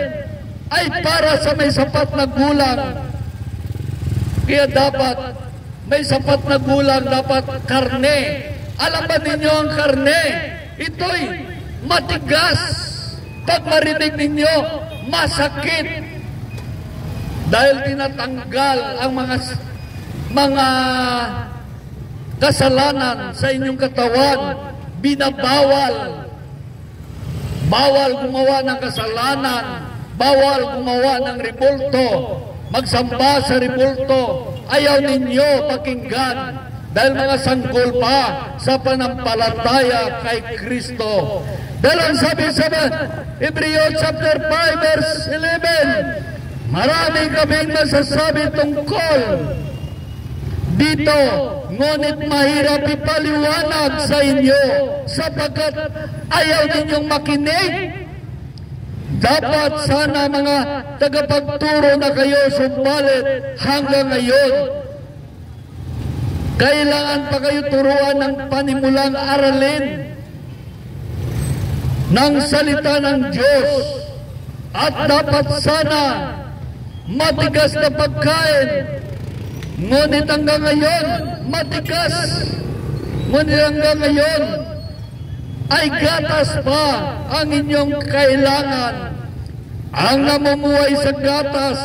ay para sa may sapat na gulang. Kaya dapat may sapat na gulang, dapat karne. Alam ba ninyo ang karne? Ito'y matigas. Pag marinig ninyo, masakit. Dahil tinatanggal ang mga kasalanan sa inyong katawan, binabawal. Bawal gumawa ng kasalanan, bawal gumawa ng rebulto, magsamba sa rebulto. Ayaw ninyo pakinggan dahil mga sanggol pa sa panampalataya kay Kristo. Dahil ang sabi sa Hebreo chapter 5 verse 11, marami kaming masasabi tungkol dito, ngunit mahirap ipaliwanag sa inyo sapagkat ayaw ninyong makinig. Dapat sana mga tagapagturo na kayo, subalit hanggang ngayon kailangan pa kayo turuan ng panimulang aralin ng salita ng Diyos. At dapat sana matigas na pagkain. Ngunit hanggang ngayon, matigas. Ngunit hanggang ngayon, ay gatas pa ang inyong kailangan. Ang namumuhay sa gatas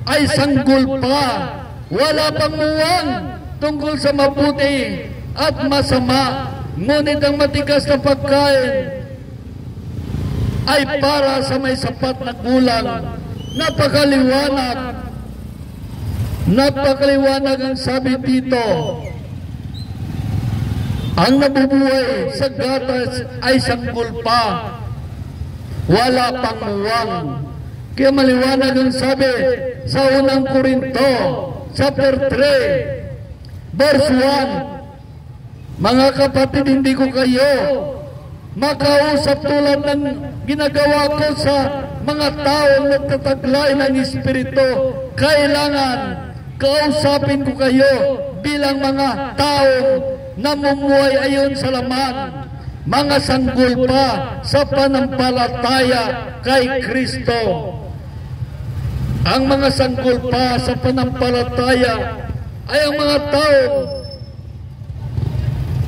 ay sanggol pa. Wala pang muwang tungkol sa mabuti at masama. Ngunit ang matigas na pagkain ay para sa may sapat na gulang. Napakaliwanag. Napakaliwanag ang sabi dito. Ang nabubuhay sa gatas ay sanggol pa. Wala pang muwang. Kaya maliwanag ang sabi sa unang Korinto, chapter 3, verse 1. Mga kapatid, hindi ko kayo makausap tulad ng ginagawa ko sa mga taong nagtataglay ng Espiritu. Kailangan kausapin ko kayo bilang mga taong namumuhay ayon sa laman, mga sanggol pa sa panampalataya kay Kristo. Ang mga sanggol pa sa panampalataya ay ang mga taong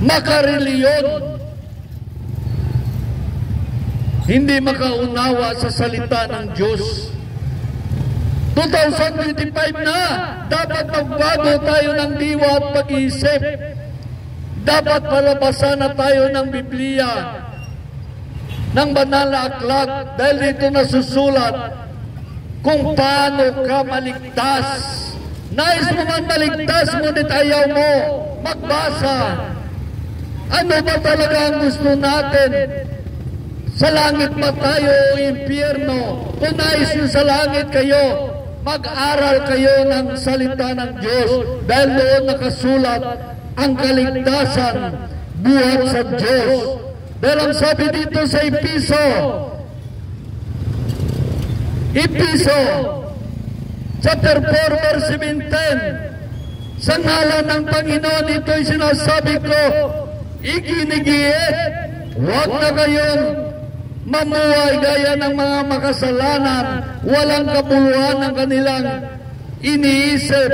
makareliyon, hindi makaunawa sa salita ng Diyos. 2025 na, dapat magbago tayo ng diwa at pag-iisip. Dapat palabasan na tayo ng Biblia, ng banal na aklat, dahil dito nasusulat kung paano ka maligtas Nais mo man maligtas, ngunit ayaw mo magbasa. Ano ba talaga ang gusto natin? Sa langit ba tayo o impyerno? Kung nais nyo sa langit kayo, mag-aral kayo ng salita ng Diyos dahil doon nakasulat ang kaligtasan, buhat sa Diyos. Dahil ang sabi dito sa Episo, chapter 4, verse 17, sa ngalan ng Panginoon, ito'y sinasabi ko, ikinigit, huwag na kayong mamuhay gaya ng mga makasalanan, walang kabuluhan ng kanilang iniisip,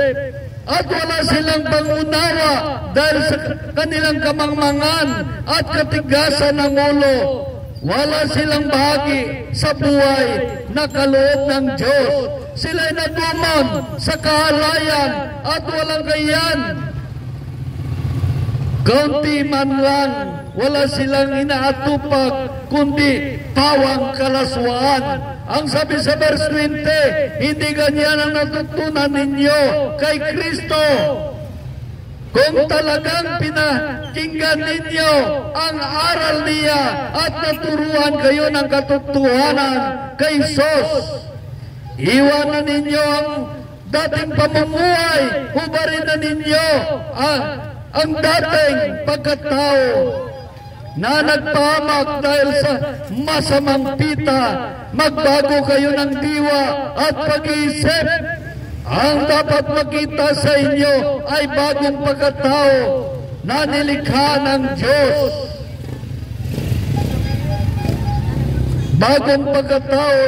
at wala silang pangunawa dahil sa kanilang kamangmangan at katigasan ng ulo. Wala silang bahagi sa buhay na kaloob ng Diyos. Sila'y nagumon sa kahalayan at walang kayan. Kaunti man lang, wala silang inaatupag, kundi pawang kalaswaan. Ang sabi sa verse 20, hindi ganyan ang natutunan ninyo kay Kristo. Kung talagang pinakinggan ninyo ang aral niya at naturuan kayo ng katotohanan kay Sos, iwanan ninyo ang dating pamumuhay, hubarin na ninyo ang dating pagkatao na nagpahamak dahil sa masamang pita. Magbago kayo ng diwa at pag-iisip. Ang dapat makita sa inyo ay bagong pagkatao na nilikha ng Diyos. Bagong pagkatao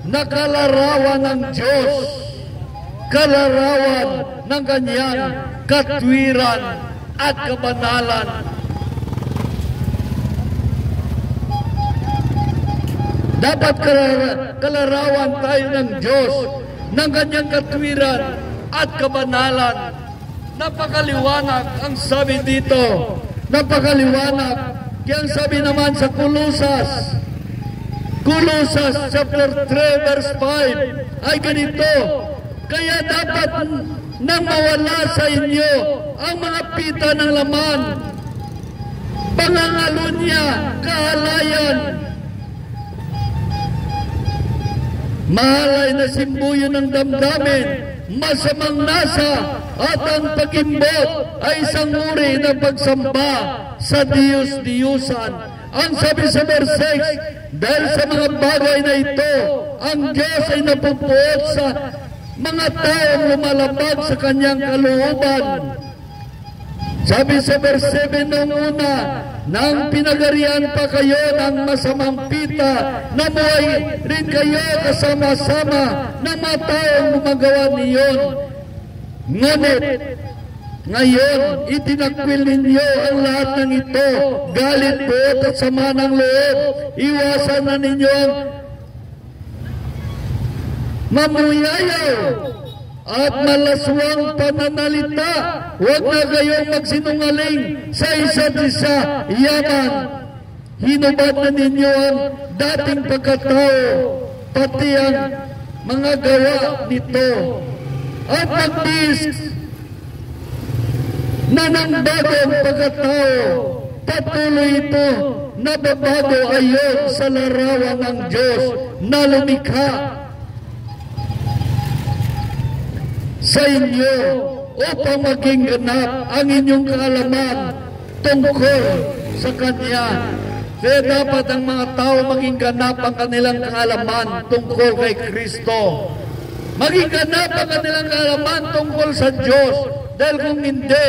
na kalarawan ng Diyos. Kalarawan ng kanyang katwiran at kabanalan. Dapat kalarawan tayo ng Diyos, ng kanyang katwiran at kabanalan. Napakaliwanag ang sabi dito. Napakaliwanag. Kaya ang sabi naman sa Colosas chapter 3 verse 5 ay ganito, kaya dapat nang mawala sa inyo ang mga pita ng laman, pangangalunya, kahalayan, mahalay na simbuyo ng damdamin, masamang nasa, at ang pagimbot ay isang uri ng pagsamba sa Diyos-Diyusan. Ang sabi sa verse 6, dahil sa mga bagay na ito, ang Diyos ay napupuot sa mga taong lumalabag sa kanyang kalooban. Sabi sa verse 7 nung una, nang pinagarian pa kayo ng masamang pita, namuhay rin kayo kasama-sama ng mga taong gumagawa niyon. Ngunit, ngayon, itinakwil ninyo ang lahat ng ito, galit, buot at sama ng loob. Iwasan na ninyo ang mamuyayaw at malaswang pananalita. Huwag na kayong magsinungaling sa isa't isa. Yaman, hinubad na ninyo ang dating pagkatao, pati ang mga gawa nito. At magtiis na ng bagong pagkatao, patuloy ito na babago ayon sa larawan ng Diyos na lumikha sa inyo upang maging ganap ang inyong kaalaman tungkol sa Kanya. Kaya dapat ang mga tao maging ganap ang kanilang kaalaman tungkol kay Kristo. Maging ganap ang kanilang kaalaman tungkol sa Diyos. Dahil kung hindi,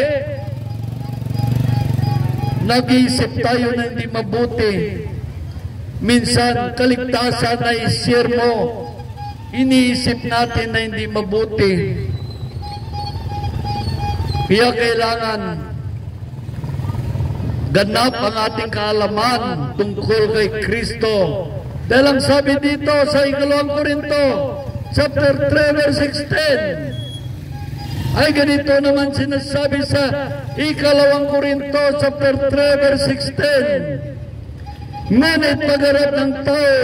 nag-iisip tayo na hindi mabuti. Minsan, kaligtasan na i-share mo, iniisip natin na hindi mabuti. Kaya kailangan ganap ang ating kaalaman tungkol kay Kristo. Dahil ang sabi dito sa 2 Korinto, chapter 3, verse 16, ay ganito naman sinasabi sa 2 Korinto, chapter 3, verse 16, ngunit pagharap ng tao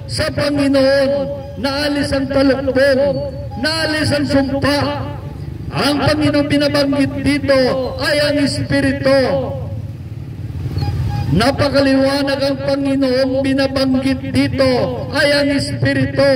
sa Panginoon, naalis ang talukbong, naalis ang sumpa, Ang Panginoon binabanggit dito ay ang Espiritu. Napakaliwanag ang Panginoong binabanggit dito ay ang Espiritu.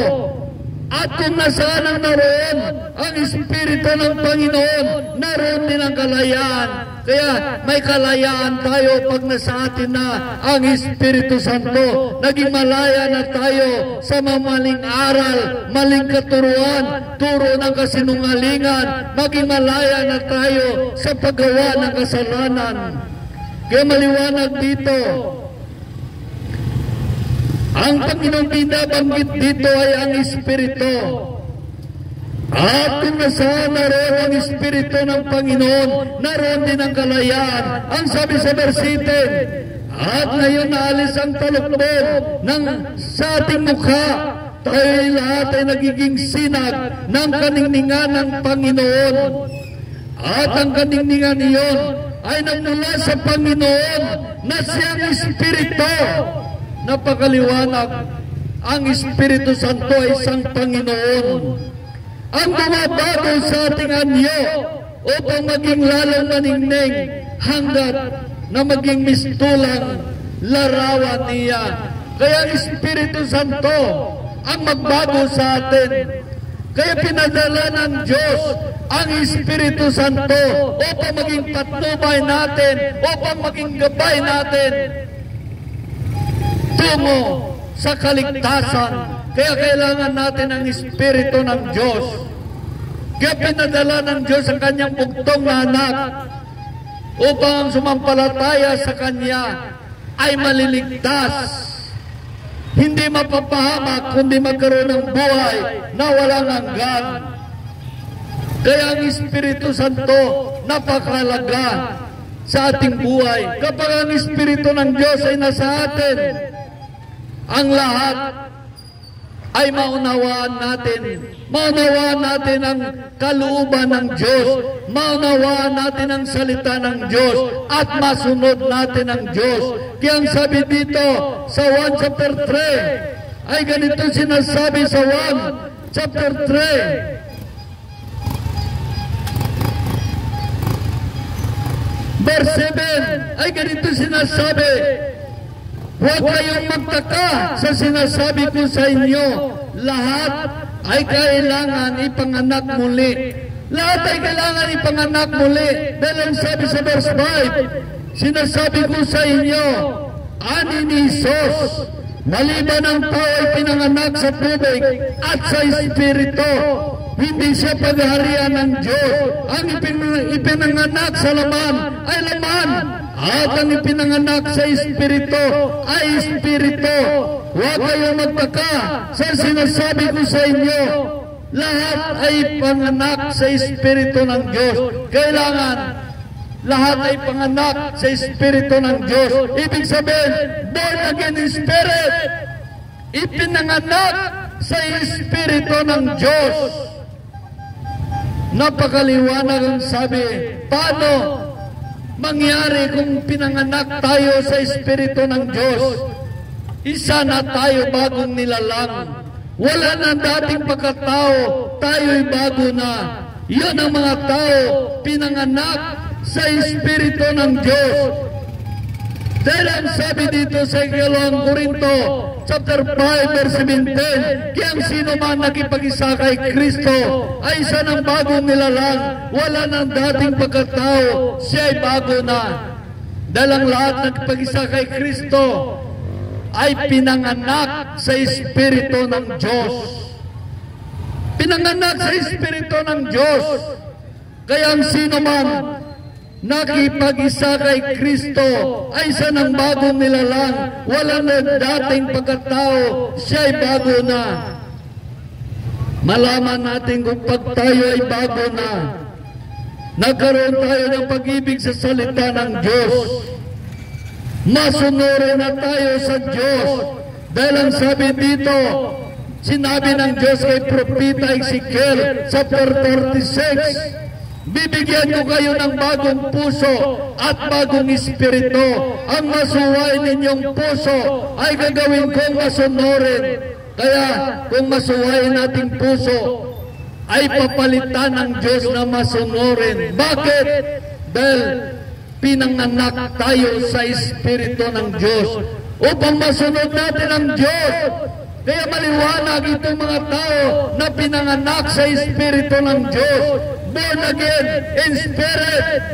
At kung nasaan ang naroon ang Espiritu ng Panginoon, naroon din ang kalayaan. Kaya may kalayaan tayo pag nasa atin na ang Espiritu Santo. Naging malaya na tayo sa mamaling aral, maling katuruan, turo ng kasinungalingan. Maging malaya na tayo sa paggawa ng kasalanan. Kaya maliwanag dito, ang Panginoong binabanggit dito ay ang Espiritu. At kung nasaan naroon ang Espiritu ng Panginoon, naroon din ang kalayaan. Ang sabi sa versiten, at ngayon naalis ang talukbog sa ating mukha, tayo lahat ay nagiging sinag ng kaningningan ng Panginoon. At ang kaningningan niyon ay nagmula sa Panginoon na siyang Espiritu. Napakaliwanag, ang Espiritu Santo ay isang Panginoon. Ang bumabago sa ating anyo upang maging lalong maningning hanggat na maging mistulang larawan niya. Kaya ang Espiritu Santo ang magbago sa atin. Kaya pinadala ng Diyos ang Espiritu Santo upang maging patnubay natin, upang maging gabay natin tungo sa kaligtasan. Kaya kailangan natin ang Espiritu ng Diyos. Kaya pinadala ng Diyos ang kanyang bugtong na anak upang ang sumampalataya sa kanya ay maliligtas, hindi mapapahamak, kundi magkaroon ng buhay na walang hanggan. Kaya ang Espiritu Santo napakahalaga sa ating buhay. Kapag ang Espiritu ng Diyos ay nasa atin, ang lahat ay maunawaan natin. Maunawaan natin ang kalooban ng Diyos. Maunawaan natin ang salita ng Diyos. At masunod natin ang Diyos. Kaya ang sabi dito sa 1 chapter 3, ay ganito sinasabi sa 1 chapter 3. Verse 7, ay ganito sinasabi, huwag kayong magtaka sa sinasabi ko sa inyo, lahat ay kailangan ipanganak muli. Lahat ay kailangan ipanganak muli. Dahil ang sabi sa verse 5, sinasabi ko sa inyo, ani ni Jesus, maliban ang tao ay pinanganak sa tubig at sa Espiritu, hindi siya paghaharian ng Diyos. Ang ipinanganak sa laman ay laman, at ang ipinanganak sa Espiritu ay Espiritu. Huwag kayong magtaka sa sinasabi ko sa inyo, lahat ay panganak sa Espiritu ng Diyos. Kailangan lahat ay panganak sa Espiritu ng Diyos. Ibig sabihin, born again Spirit, ipinanganak sa Espiritu ng Diyos. Napakaliwanag ang sabi. Paano mangyari kung pinanganak tayo sa Espiritu ng Diyos? Isa na tayo bagong nilalang. Wala na dating pagkatao, tayo'y bago na. Yun ang mga tao pinanganak sa Espiritu ng Diyos. Dahil ang sabi dito sa 2 Korinto chapter 5 verse 17, kaya sino man nakipag-isa kay Kristo ay isa ng bagong nilalang. Wala nang dating pagkatao, siya ay bago na. Dahil ang lahat nakipag-isa kay Kristo ay pinanganak sa Espiritu ng Diyos. Pinanganak sa Espiritu ng Diyos. Kaya ang sino man nakipag-isa kay Kristo ay isa ng bagong nilalang. Wala na dating pagkatao, siya ay bago na. Malaman natin kung pag tayo ay bago na, nagkaroon tayo ng pag-ibig sa salita ng Diyos. Masunurin na tayo sa Diyos. Dahil ang sabi dito, sinabi ng Diyos kay Propeta Ezekiel chapter 36, bibigyan ko kayo ng bagong puso at bagong espiritu. Ang masuwain ninyong puso ay gagawin kong masunurin. Kaya kung masuwain nating puso ay papalitan ng Diyos na masunurin. Bakit? Dahil pinanganak tayo sa Espiritu ng Diyos upang masunod natin ang Diyos. Kaya maliwanag itong mga tao na pinanganak sa Espiritu ng Diyos. Born again in Spirit,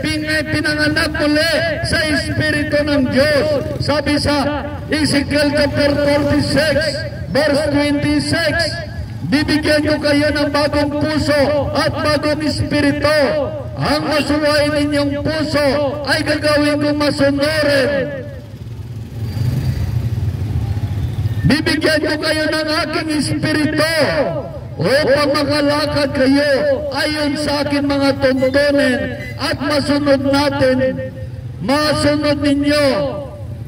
pinanganak muli sa Espiritu ng Diyos. Sabi sa Ezekiel chapter 46, verse 26, bibigyan ko kayo ng bagong puso at bagong espiritu. Ang masuwain ninyong puso ay gagawin kong masunurin. Bibigyan ko kayo ng aking espiritu upang makalakad kayo ayon sa aking mga tuntunin at masunod natin, masunod ninyo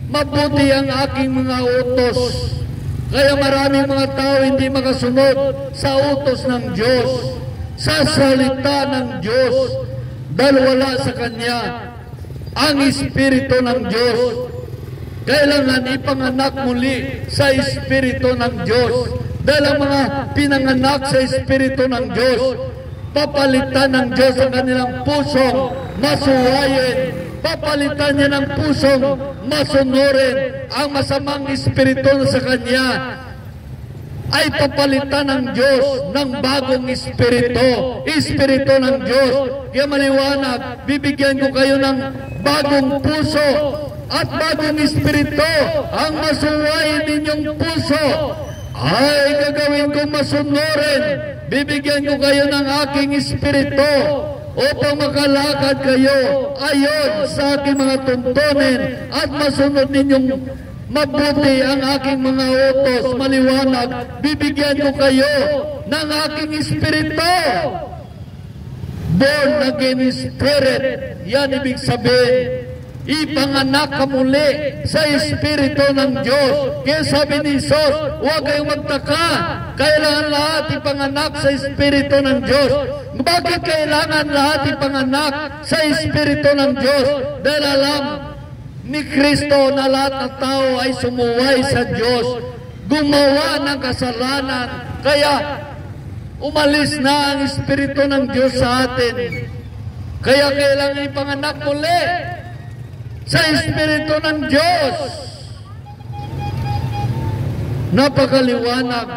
mabuti ang aking mga utos. Kaya maraming mga tao hindi makasunod sa utos ng Diyos, sa salita ng Diyos, dahil wala sa Kanya ang Espiritu ng Diyos. Kailangan ipanganak muli sa Espiritu ng Diyos. Dahil ang mga pinanganak sa Espiritu ng Diyos, papalitan ng Diyos ang kanilang pusong masuwayin. Papalitan niya ng pusong masunurin. Ang masamang espiritu sa Kanya ay papalitan ng Diyos ng bagong espiritu. Espiritu ng Diyos. Kaya maliwanag, bibigyan ko kayo ng bagong puso at bagong espiritu. Ang masuwayin ninyong puso ay gagawin ko masunurin. Bibigyan ko kayo ng aking espiritu upang makalakad kayo ayon sa aking mga tuntunin at masunod ninyong mabuti ang aking mga utos. Maliwanag, bibigyan ko kayo ng aking espiritu. Born again spirit. Yan ibig sabihin, ipanganak ka muli sa Espiritu ng Diyos. Kaya sabi ni Jesus, huwag kayong magtaka, kailangan lahat ipanganak sa Espiritu ng Diyos. Bakit kailangan lahat ipanganak sa Espiritu ng Diyos? Dahil alam ni Kristo na lahat ng tao ay sumuway sa Diyos, gumawa ng kasalanan, kaya umalis na ang Espiritu ng Diyos sa atin. Kaya kailangan ipanganak muli sa Espiritu ng Diyos. Napakaliwanag.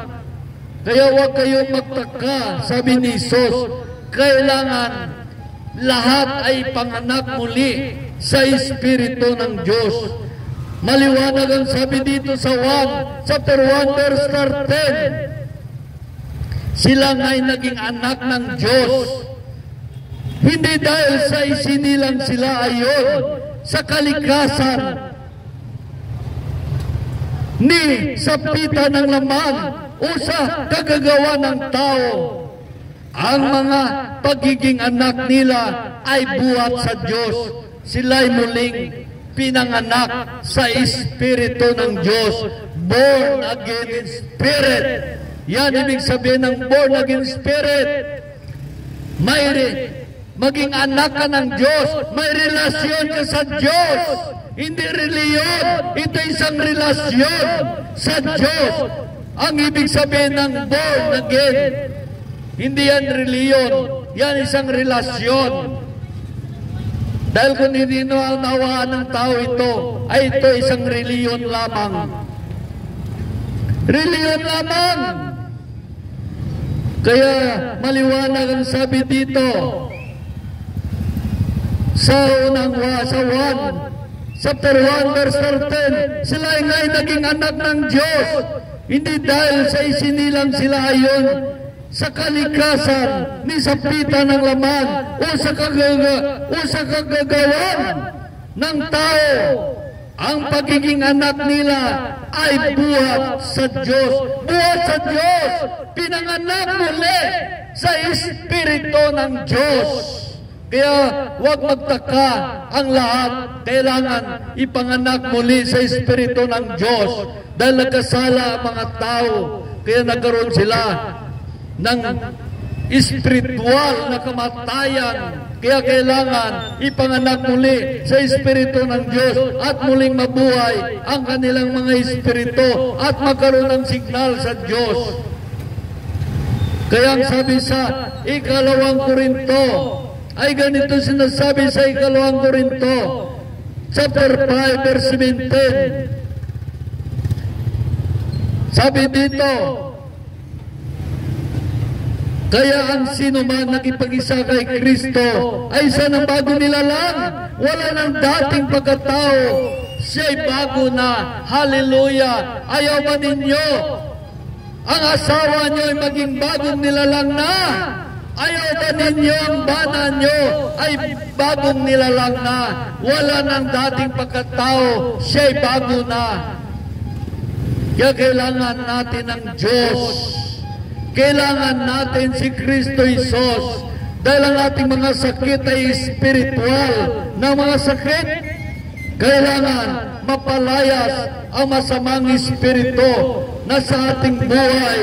Kaya huwag kayong magtaka, sabi ni Jesus, kailangan lahat ay panganak muli sa Espiritu ng Diyos. Maliwanag ang sabi dito sa 1, chapter 1, verse 13. Sila nga'y naging anak ng Diyos. Hindi dahil sa isinilang sila ayon sa kalikasan ni sa pita ng laman o sa kagagawa ng tao. Ang mga pagiging anak nila ay buhat sa Diyos. Sila'y muling pinanganak sa Espiritu ng Diyos. Born again in Spirit. Yan ibig sabihin ng born again Spirit. Maging anak ka ng Diyos, may relasyon ka sa Diyos. Hindi reliyon, ito isang relasyon sa Diyos. Ang ibig sabihin ng born again, hindi yan reliyon, yan isang relasyon. Dahil kung hindi nawaan ng tao ito, ay ito isang reliyon lamang. Reliyon lamang. Kaya maliwanag ang sabi dito, sa 1, chapter 1, verse 13, sila nga'y naging anak ng Diyos, hindi dahil sa isinilang sila ayon sa kalikasan, ni sa pita ng laman, o sa kagagawan ng tao. Ang pagiging anak nila ay buhat sa Diyos. Buhat sa Diyos, pinanganak muli sa Espiritu ng Diyos. Kaya huwag magtaka ang lahat. Kailangan ipanganak muli sa Espiritu ng Diyos. Dahil nagkasala ang mga tao. Kaya nagkaroon sila ng espiritual na kamatayan. Kaya kailangan ipanganak muli sa Espiritu ng Diyos at muling mabuhay ang kanilang mga espiritu at magkaroon ng signal sa Diyos. Kaya ang sabi sa ikalawang Korinto, ay ganito sinasabi sa ikalawang Korinto, chapter 5, verse 17. Sabi dito, kaya ang sino man nakipag-isa kay Kristo ay isa ng bago nilalang, wala ng dating pagkatao, siya'y bago na. Hallelujah! Ayaw ba ninyo ang asawa nyo ay maging bagong nilalang na? Ayaw ba ninyo ang bana nyo ay bagong nilalang na? Wala ng dating pagkatao, siya'y bago na. Kaya kailangan natin ng Diyos. Kailangan natin si Kristo Jesus. Dahil ang ating mga sakit ay spiritual na mga sakit. Kailangan mapalayas ang masamang espiritu na sa ating buhay.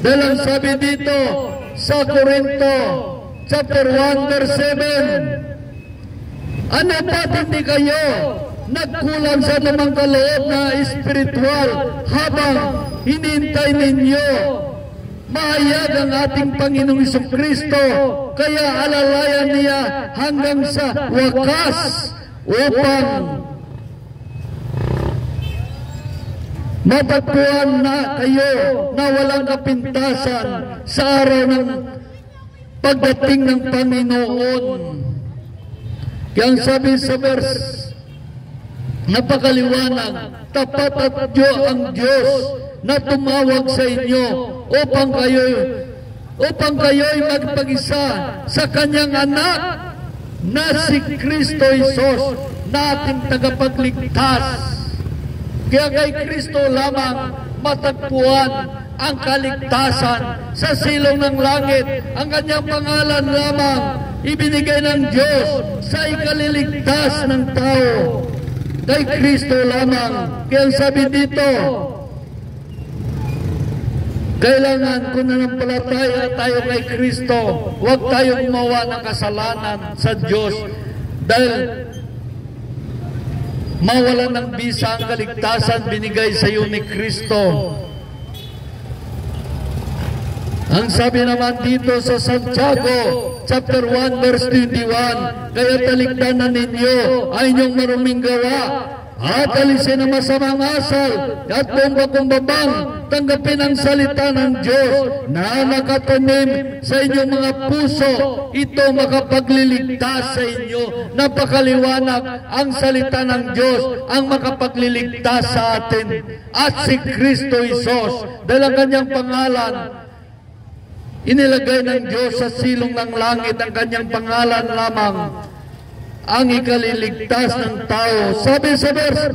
Dahil ang sabi dito sa Korinto, chapter 1, verse 7, ano ba't hindi kayo nagkulang sa namang kaloob na espiritual habang hinintay ninyo mahayag ang ating Panginoong Jesucristo, kaya alalayan niya hanggang sa wakas upang matagpuan na kayo na walang kapintasan sa araw ng pagdating ng Panginoon. Kaya ang sabi sa verse, napakaliwanag, tapat at ang Diyos na tumawag sa inyo upang kayo'y magpag-isa sa Kanyang anak na si Kristo Jesus na ating tagapagligtas. Kaya kay Kristo lamang matagpuan ang kaligtasan sa silong ng langit. Ang Kanyang pangalan lamang ibinigay ng Diyos sa ikaliligtas ng tao. Kay Kristo lamang. Kaya sabi dito, kailangan kung nanampalataya tayo kay Kristo, huwag tayo gumawa ng kasalanan sa Diyos dahil mawalan ng bisa ang kaligtasan binigay sa iyo ni Kristo. Ang sabi naman dito sa Santiago, chapter 1, verse 21, kaya talikdanan ninyo ay inyong maruming gawa at alisin ang masamang asal at kumbabang tanggapin ang salita ng Diyos na nakatanim sa inyong mga puso. Ito makapagliligtas sa inyo. Napakaliwanag ang salita ng Diyos ang makapagliligtas sa atin. At si Kristo Jesus, dahil ang Kanyang pangalan, inilagay ng Diyos sa silong ng langit, ang Kanyang pangalan lamang ang ikaliligtas ng tao. Sabi sa verse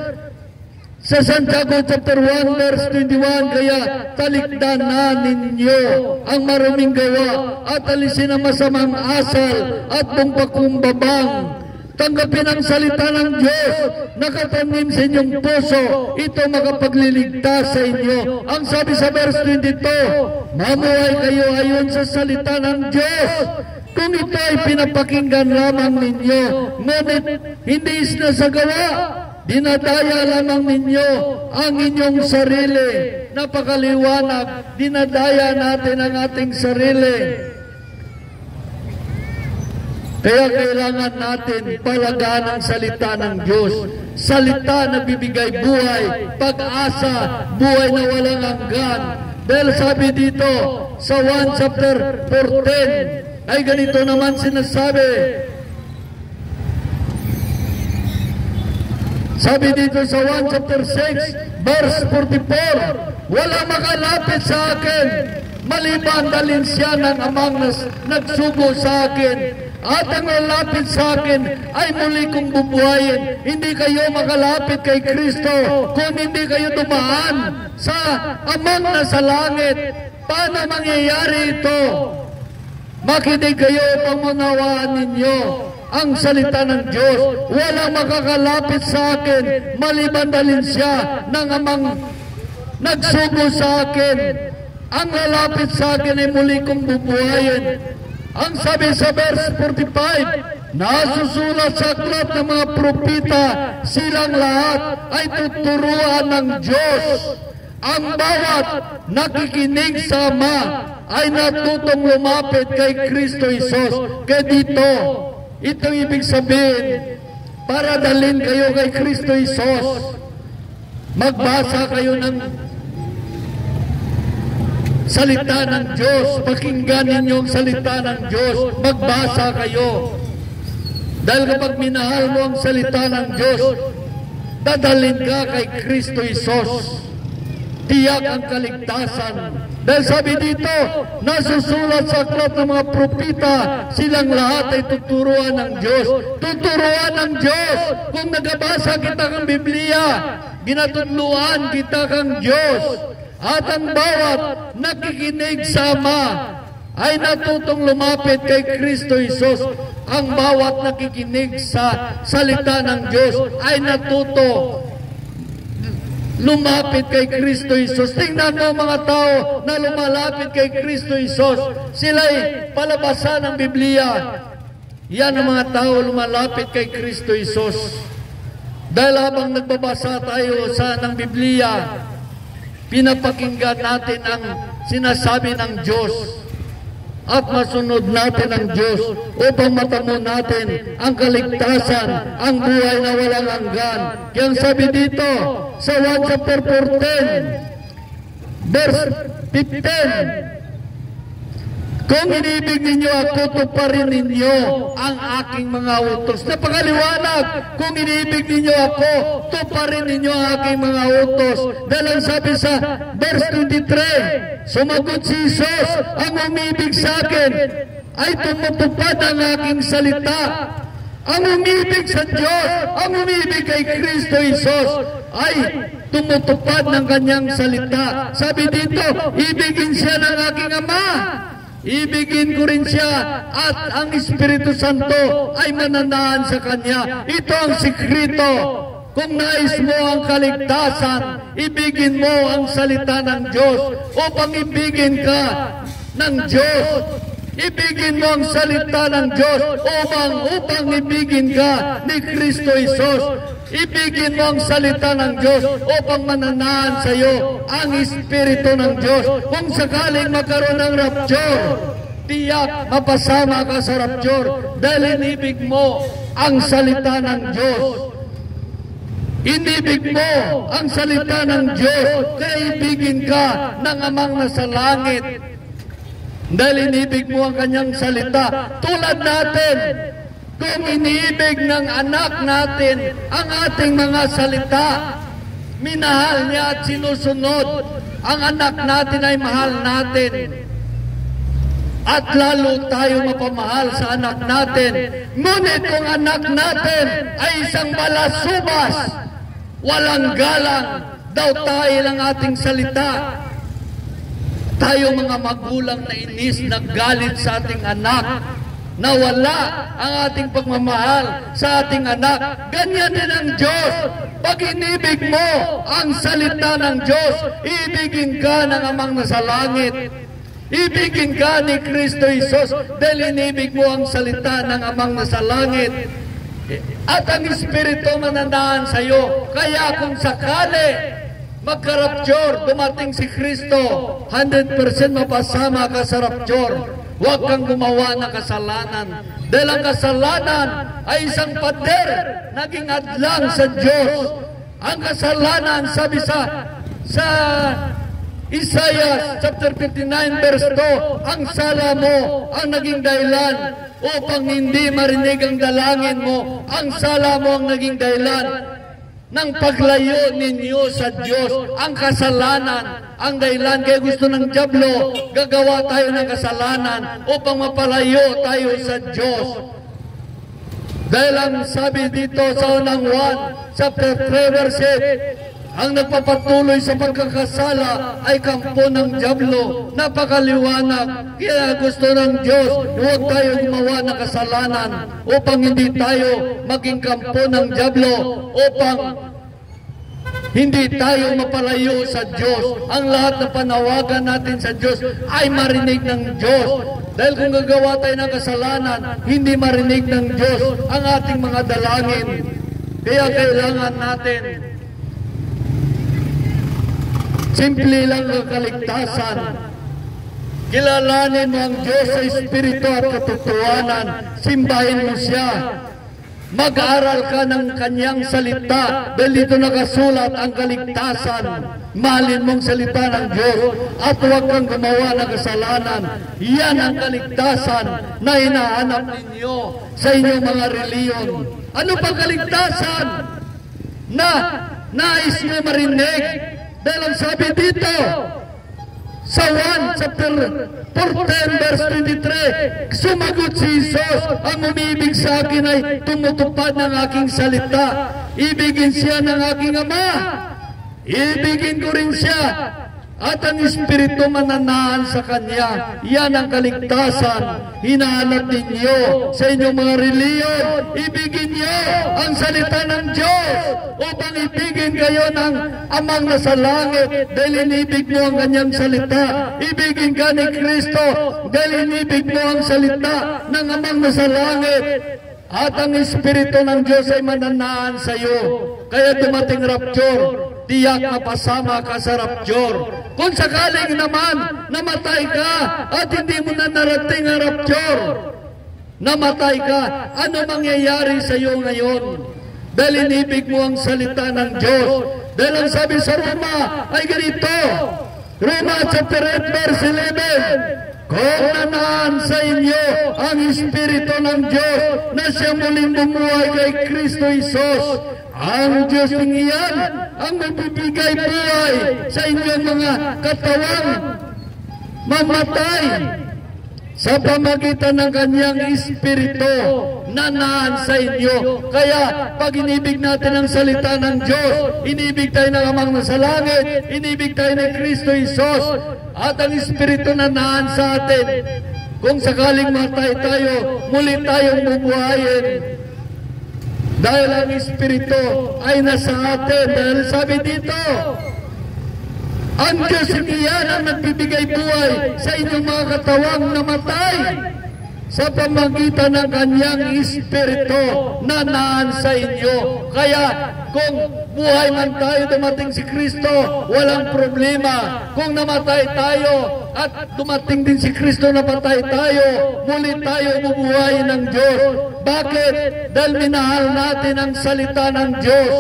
sa Santiago chapter 1 verse 21, kaya talikdanan ninyo ang maruming gawa at alisin ang masamang asal at pangpakumbabang. Tanggapin ang salita ng Diyos nakatanim sa inyong puso. Ito makapagliligtas sa inyo. Ang sabi sa verse 22, mamuhay kayo ayon sa salita ng Diyos. Kung ito ay pinapakinggan lamang ninyo, ngunit hindi isinasagawa, dinadaya lamang ninyo ang inyong sarili. Napakaliwanag, dinadaya natin ang ating sarili. Kaya kailangan natin palagaan ang salita ng Diyos. Salita na bibigay buhay, pag-asa, buhay na walang hanggan. Dahil sabi dito sa 1 chapter 14, ay ganito naman sinasabi. Sabi dito sa 1 chapter 6, verse 44, wala makalapit sa akin, maliban dalhin siya ng amang nagsugo sa akin. At ang lalapit sa akin ay muli kong bubuhayin. Hindi kayo makalapit kay Kristo kung hindi kayo dumaan sa amang nasa langit. Paano mangyayari ito? Makinig kayo upang manawaan ninyo ang salita ng Diyos. Walang makakalapit sa akin, maliban dalhin siya ng amang nagsugo sa akin. Ang lalapit sa akin ay muli kong bubuhayin. Ang sabi sa verse 45, nasusulat sa aklat ng mga propita, silang lahat ay tuturuan ng Diyos. Ang bawat nakikinig sa Ama ay natutong lumapit kay Kristo Jesus. Kaya dito, ito ibig sabihin, para dalhin kayo kay Kristo Jesus, magbasa kayo ng salita ng Diyos, pakinggan ninyo ang salita ng Diyos, magbasa kayo. Dahil kapag minahal mo ang salita ng Diyos, dadalhin ka kay Kristo Jesus. Tiyak ang kaligtasan. Dahil sabi dito, nasusulat sa aklat ng mga propita, silang lahat ay tuturuan ng Diyos. Tuturuan ng Diyos. Kung nagabasa kita kang Biblia, ginatutluan kita kang Diyos. At ang bawat nakikinig sa Ama ay natutong lumapit kay Kristo Jesus. Ang bawat nakikinig sa salita ng Diyos ay natuto lumapit kay Kristo Jesus. Tingnan mo mga tao na lumalapit kay Kristo Jesus. Sila'y palabasan ng Biblia. Yan ang mga tao lumalapit kay Kristo Jesus. Dahil habang nagbabasa tayo ng Biblia, pinapakinggan natin ang sinasabi ng Diyos at masunod natin ang Diyos upang matamo natin ang kaligtasan, ang buhay na walang hanggan. Kaya sabi dito sa 1 chapter 14 verse 15, kung inibig ninyo ako, tuparin ninyo ang aking mga utos. Napakaliwanag, kung inibig ninyo ako, tuparin ninyo ang aking mga utos. Dahil ang sabi sa verse 23, sumagot si Jesus, ang umibig sa akin ay tumutupad ang aking salita. Ang umibig sa Diyos, ang umibig kay Kristo Jesus ay tumutupad ng kanyang salita. Sabi dito, ibigin siya ng aking Ama. Ibigin ko rin siya at ang Espiritu Santo ay mananahan sa Kanya. Ito ang sikreto. Kung nais mo ang kaligtasan, ibigin mo ang salita ng Diyos upang ibigin ka ng Diyos. Ibigin mo ang salita ng Diyos upang ibigin ka ni Kristo Jesus. Ibigin mo ang salita ng Diyos upang mananahan sa iyo ang Espiritu ng Diyos. Kung sakaling magkaroon ng rapture, tiyak mapasama ka sa rapture dahil inibig mo ang salita ng Diyos. Inibig mo ang salita ng Diyos, kaya ibigin ka ng Amang nasa langit. Dahil inibig mo ang kanyang salita. Tulad natin, kung iniibig ng anak natin ang ating mga salita, minahal niya at sinusunod, ang anak natin ay mahal natin. At lalo tayo mapamahal sa anak natin. Ngunit kung anak natin ay isang balasubas, walang galang, daw tayo lang ating salita. Tayo mga magulang na inis, naggalit sa ating anak, nawala ang ating pagmamahal sa ating anak. Ganyan din ang Diyos. Pag inibig mo ang salita ng Diyos, ibigin ka ng Amang nasa langit. Ibigin ka ni Kristo Jesus dahil inibig mo ang salita ng Amang nasa langit. At ang Espiritu mananahan sa iyo. Kaya kung sakali magka-rapture, dumating si Kristo, 100% mapasama ka sa rapture. Huwag kang gumawa ng kasalanan. Dahil ang kasalanan ay isang pader, naging adlang sa Diyos. Ang kasalanan, sabi sa Isaiah chapter 59 verse 2, ang sala mo ang naging dahilan upang hindi marinig ang dalangin mo. Ang sala mo ang naging dahilan ng paglayo ninyo sa Diyos. Ang kasalanan ang dahilan. Kaya gusto ng dyablo, gagawa tayo ng kasalanan upang mapalayo tayo sa Diyos. Dahil ang sabi dito sa unang 1 chapter 3 verse 8, ang nagpapatuloy sa pagkakasala ay kampo ng dyablo. Napakaliwanag. Kaya gusto ng Diyos, huwag tayo gumawa ng kasalanan upang hindi tayo maging kampo ng dyablo, upang hindi tayo mapalayo sa Diyos. Ang lahat na panawagan natin sa Diyos ay marinig ng Diyos. Dahil kung gagawa tayo ng kasalanan, hindi marinig ng Diyos ang ating mga dalangin. Kaya kailangan natin simple lang ang kaligtasan. Kilalanin mo ang Diyos sa Espiritu at katotohanan. Simbahin mo siya. Mag-aral ka ng kanyang salita dahil dito nakasulat ang kaligtasan. Mahalin mong salita ng Diyos at huwag kang gumawa ng kasalanan. Yan ang kaligtasan na hinahanap ninyo sa inyong mga reliyon. Ano pang kaligtasan na nais mo marinig? Dahil ang sabi dito sa 1 chapter 14 verse 23, sumagot si Jesus, ang umibig sa akin ay tumutupad ng aking salita. Ibigin siya ng aking Ama. Ibigin ko rin siya. At ang Espiritu mananahan sa Kanya. Yan ang kaligtasan. Hinahanap ninyo sa inyong mga reliyon. Ibigin niyo ang salita ng Diyos upang ibigin kayo ng Amang nasa langit dahil inibig mo ang Kanyang salita. Ibigin ka ni Kristo dahil inibig mo ang salita ng Amang nasa langit. At ang Espiritu ng Diyos ay mananahan sa iyo. Kaya dumating rapture, tiyak na pasama ka sa rapture. Kung sakaling naman namatay ka at hindi mo na narating ang rapture, namatay ka, ano mangyayari sa iyo ngayon? Dahil inibig mo ang salita ng Diyos. Dahil ang sabi sa Roma ay ganito, Roma chapter 8 verse 11, kung nanaan sa inyo ang Espiritu ng Diyos na siya muling bumuhay kay Kristo Jesus, ang Diyos ng iyan ang magbibigay buhay sa inyong mga katawang mamatay sa pamagitan ng Kanyang Espiritu na naan sa inyo. Kaya pag inibig natin ang salita ng Diyos, inibig tayo ng Amang nasa langit, inibig tayo ng Kristo Jesus, at ang Espiritu na naan sa atin. Kung sakaling matay tayo, muli tayong bubuhayin. Dahil ang Espiritu ay nasa atin. Dahil sabi dito, ang Diyos iyan ang nagbibigay buhay sa inyong mga katawang namatay sa pamagitan ng Kanyang Espiritu na naan sa inyo. Kaya kung buhay man tayo, dumating si Kristo, walang problema. Kung namatay tayo at dumating din si Kristo, napatay tayo, muli tayo bubuhay ng Diyos. Bakit? Dahil minahal natin ang salita ng Diyos.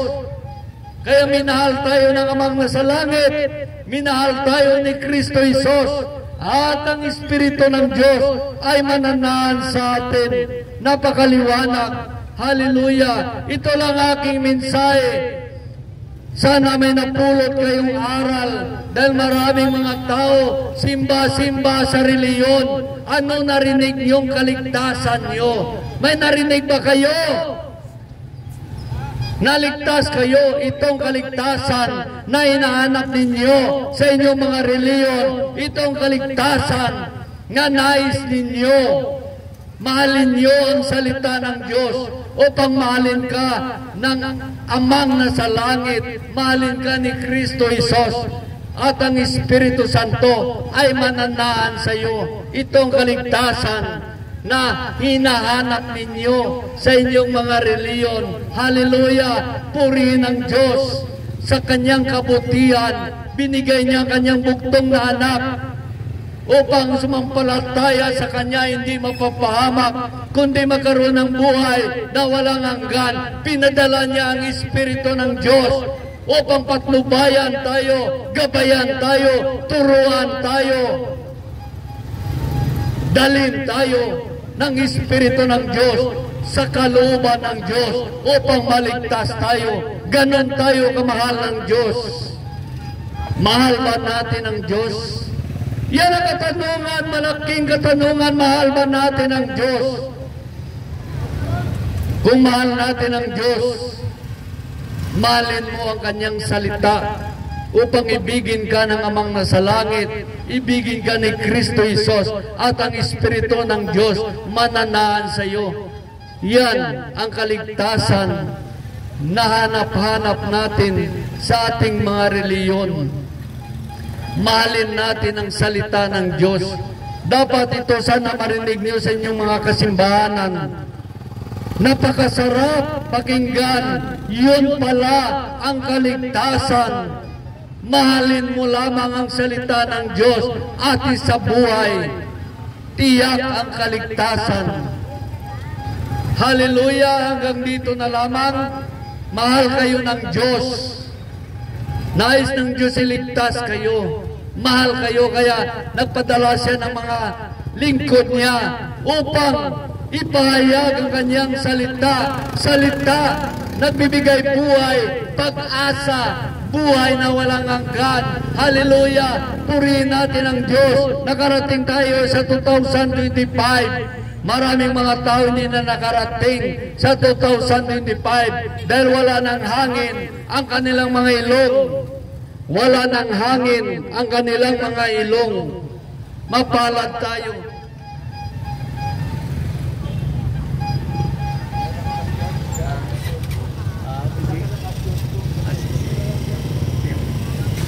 Kaya minahal tayo ng Amang nasa langit, minahal tayo ni Kristo Jesus, at ang Espiritu ng Diyos ay mananahan sa atin. Napakaliwanag. Hallelujah. Ito lang aking mensahe. Sana may napulot kayong aral dahil maraming mga tao simba-simba sa reliyon. Ano narinig niyong kaligtasan niyo? May narinig ba kayo? Naligtas kayo, itong kaligtasan na hinahanap ninyo sa inyong mga reliyon, itong kaligtasan na nais ninyo. Mahalin niyo ang salita ng Diyos upang mahalin ka ng Amang nasa langit, mahalin ka ni Kristo Jesus, at ang Espiritu Santo ay mananahan sa iyo. Itong kaligtasan na hinahanap ninyo sa inyong mga reliyon. Hallelujah! Purihin ang Diyos sa Kanyang kabutihan. Binigay niya ang Kanyang buktong na anak upang sumampalataya sa Kanya hindi mapapahamak, kundi magkaroon ng buhay na walang hanggan. Pinadala niya ang Espiritu ng Diyos upang patnubayan tayo, gabayan tayo, turuan tayo, dalhin tayo ng Espiritu ng Diyos sa kalooban ng Diyos upang maligtas tayo. Ganon tayo kamahal ng Diyos. Mahal ba natin ang Diyos? Yan ang katanungan, malaking katanungan, mahal ba natin ang Diyos? Kung mahal natin ang Diyos, mahalin mo ang Kanyang salita upang ibigin ka ng Amang nasa langit, ibigin ka ni Kristo Jesus, at ang Espiritu ng Diyos mananahan sa iyo. Yan ang kaligtasan na hanap-hanap natin sa ating mga reliyon. Mahalin natin ang salita ng Diyos. Dapat ito sana marinig niyo sa inyong mga kasimbahanan. Napakasarap pakinggan. Yun pala ang kaligtasan Mahalin mo lamang ang salita ng Diyos at sa buhay, tiyak ang kaligtasan. Hallelujah! Hanggang dito na lamang. Mahal kayo ng Diyos. Nais ng Diyos iligtas kayo. Mahal kayo, kaya nagpadala siya ng mga lingkod niya upang ipahayag ang kanyang salita. Salita nagbibigay buhay, pag-asa, buhay na walang hanggan. Hallelujah! Purihin natin ang Diyos. Nakarating tayo sa 2025. Maraming mga tao hindi na nakarating sa 2025 dahil wala ng hangin ang kanilang mga ilong. Wala ng hangin ang kanilang mga ilong. Mapalad tayo.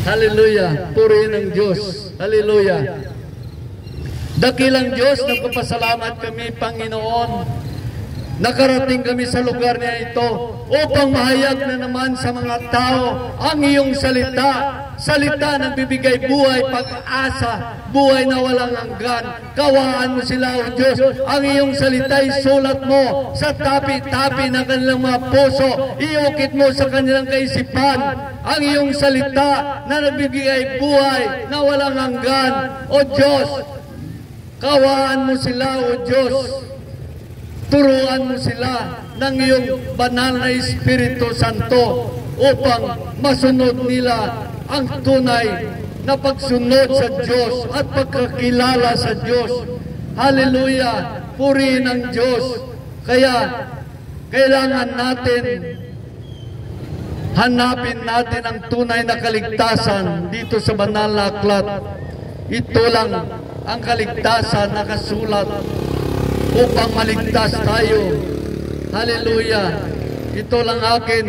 Hallelujah. Purihin ang Diyos. Hallelujah. Dakilang Diyos, nagpapasalamat kami, Panginoon. Nakarating kami sa lugar niya ito upang mahayag na naman sa mga tao ang iyong salita. Salita na bibigay buhay, pag-asa, buhay na walang hanggan. Kawaan mo sila, O Diyos. Ang iyong salita ay sulat mo sa tapi-tapi ng kanilang mga puso. Iukit mo sa kanilang kaisipan ang iyong salita na nagbibigay buhay na walang hanggan. O Diyos, kawaan mo sila, O Diyos. Turuan mo sila ng iyong banal na Espiritu Santo upang masunod nila ang tunay na pagsunod sa Diyos at pagkakilala sa Diyos. Hallelujah! Purihin ang Diyos. Kaya kailangan natin hanapin natin ang tunay na kaligtasan dito sa banal na aklat. Ito lang ang kaligtasan na nakasulat upang maligtas tayo. Hallelujah! Ito lang akin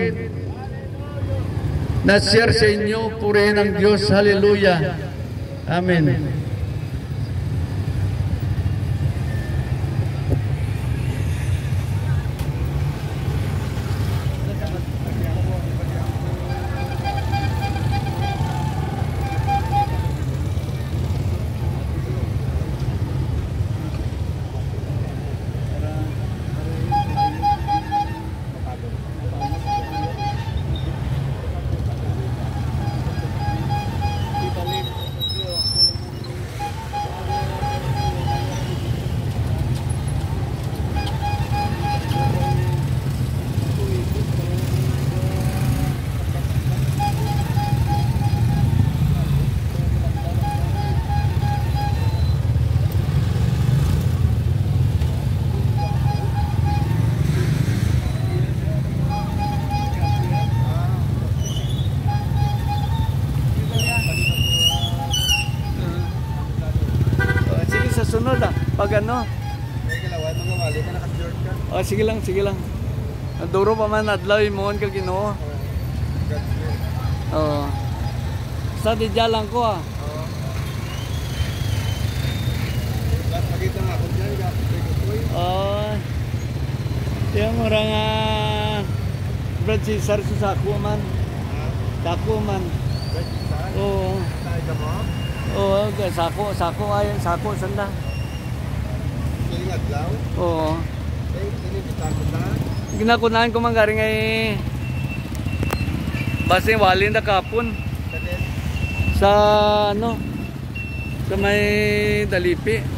na share sa inyo. Purihin ang Diyos. Hallelujah! Amen. Sunod pag ano. Oh, sige lang, sige lang. Duro pa man adlaw imon ka Ginoo. Oh. Sa di jalan ko ah. Oh. Pakita nga ako diyan ga. Oh. Yang orang Brad Cesar sa ako man. Sako man. Oh. Oo, okay. Sako ay sako sanda. Adlaw? Oo. Ginakunahan ko man garing ay base walin na kapon. Sa ano? Sa may Dalipi.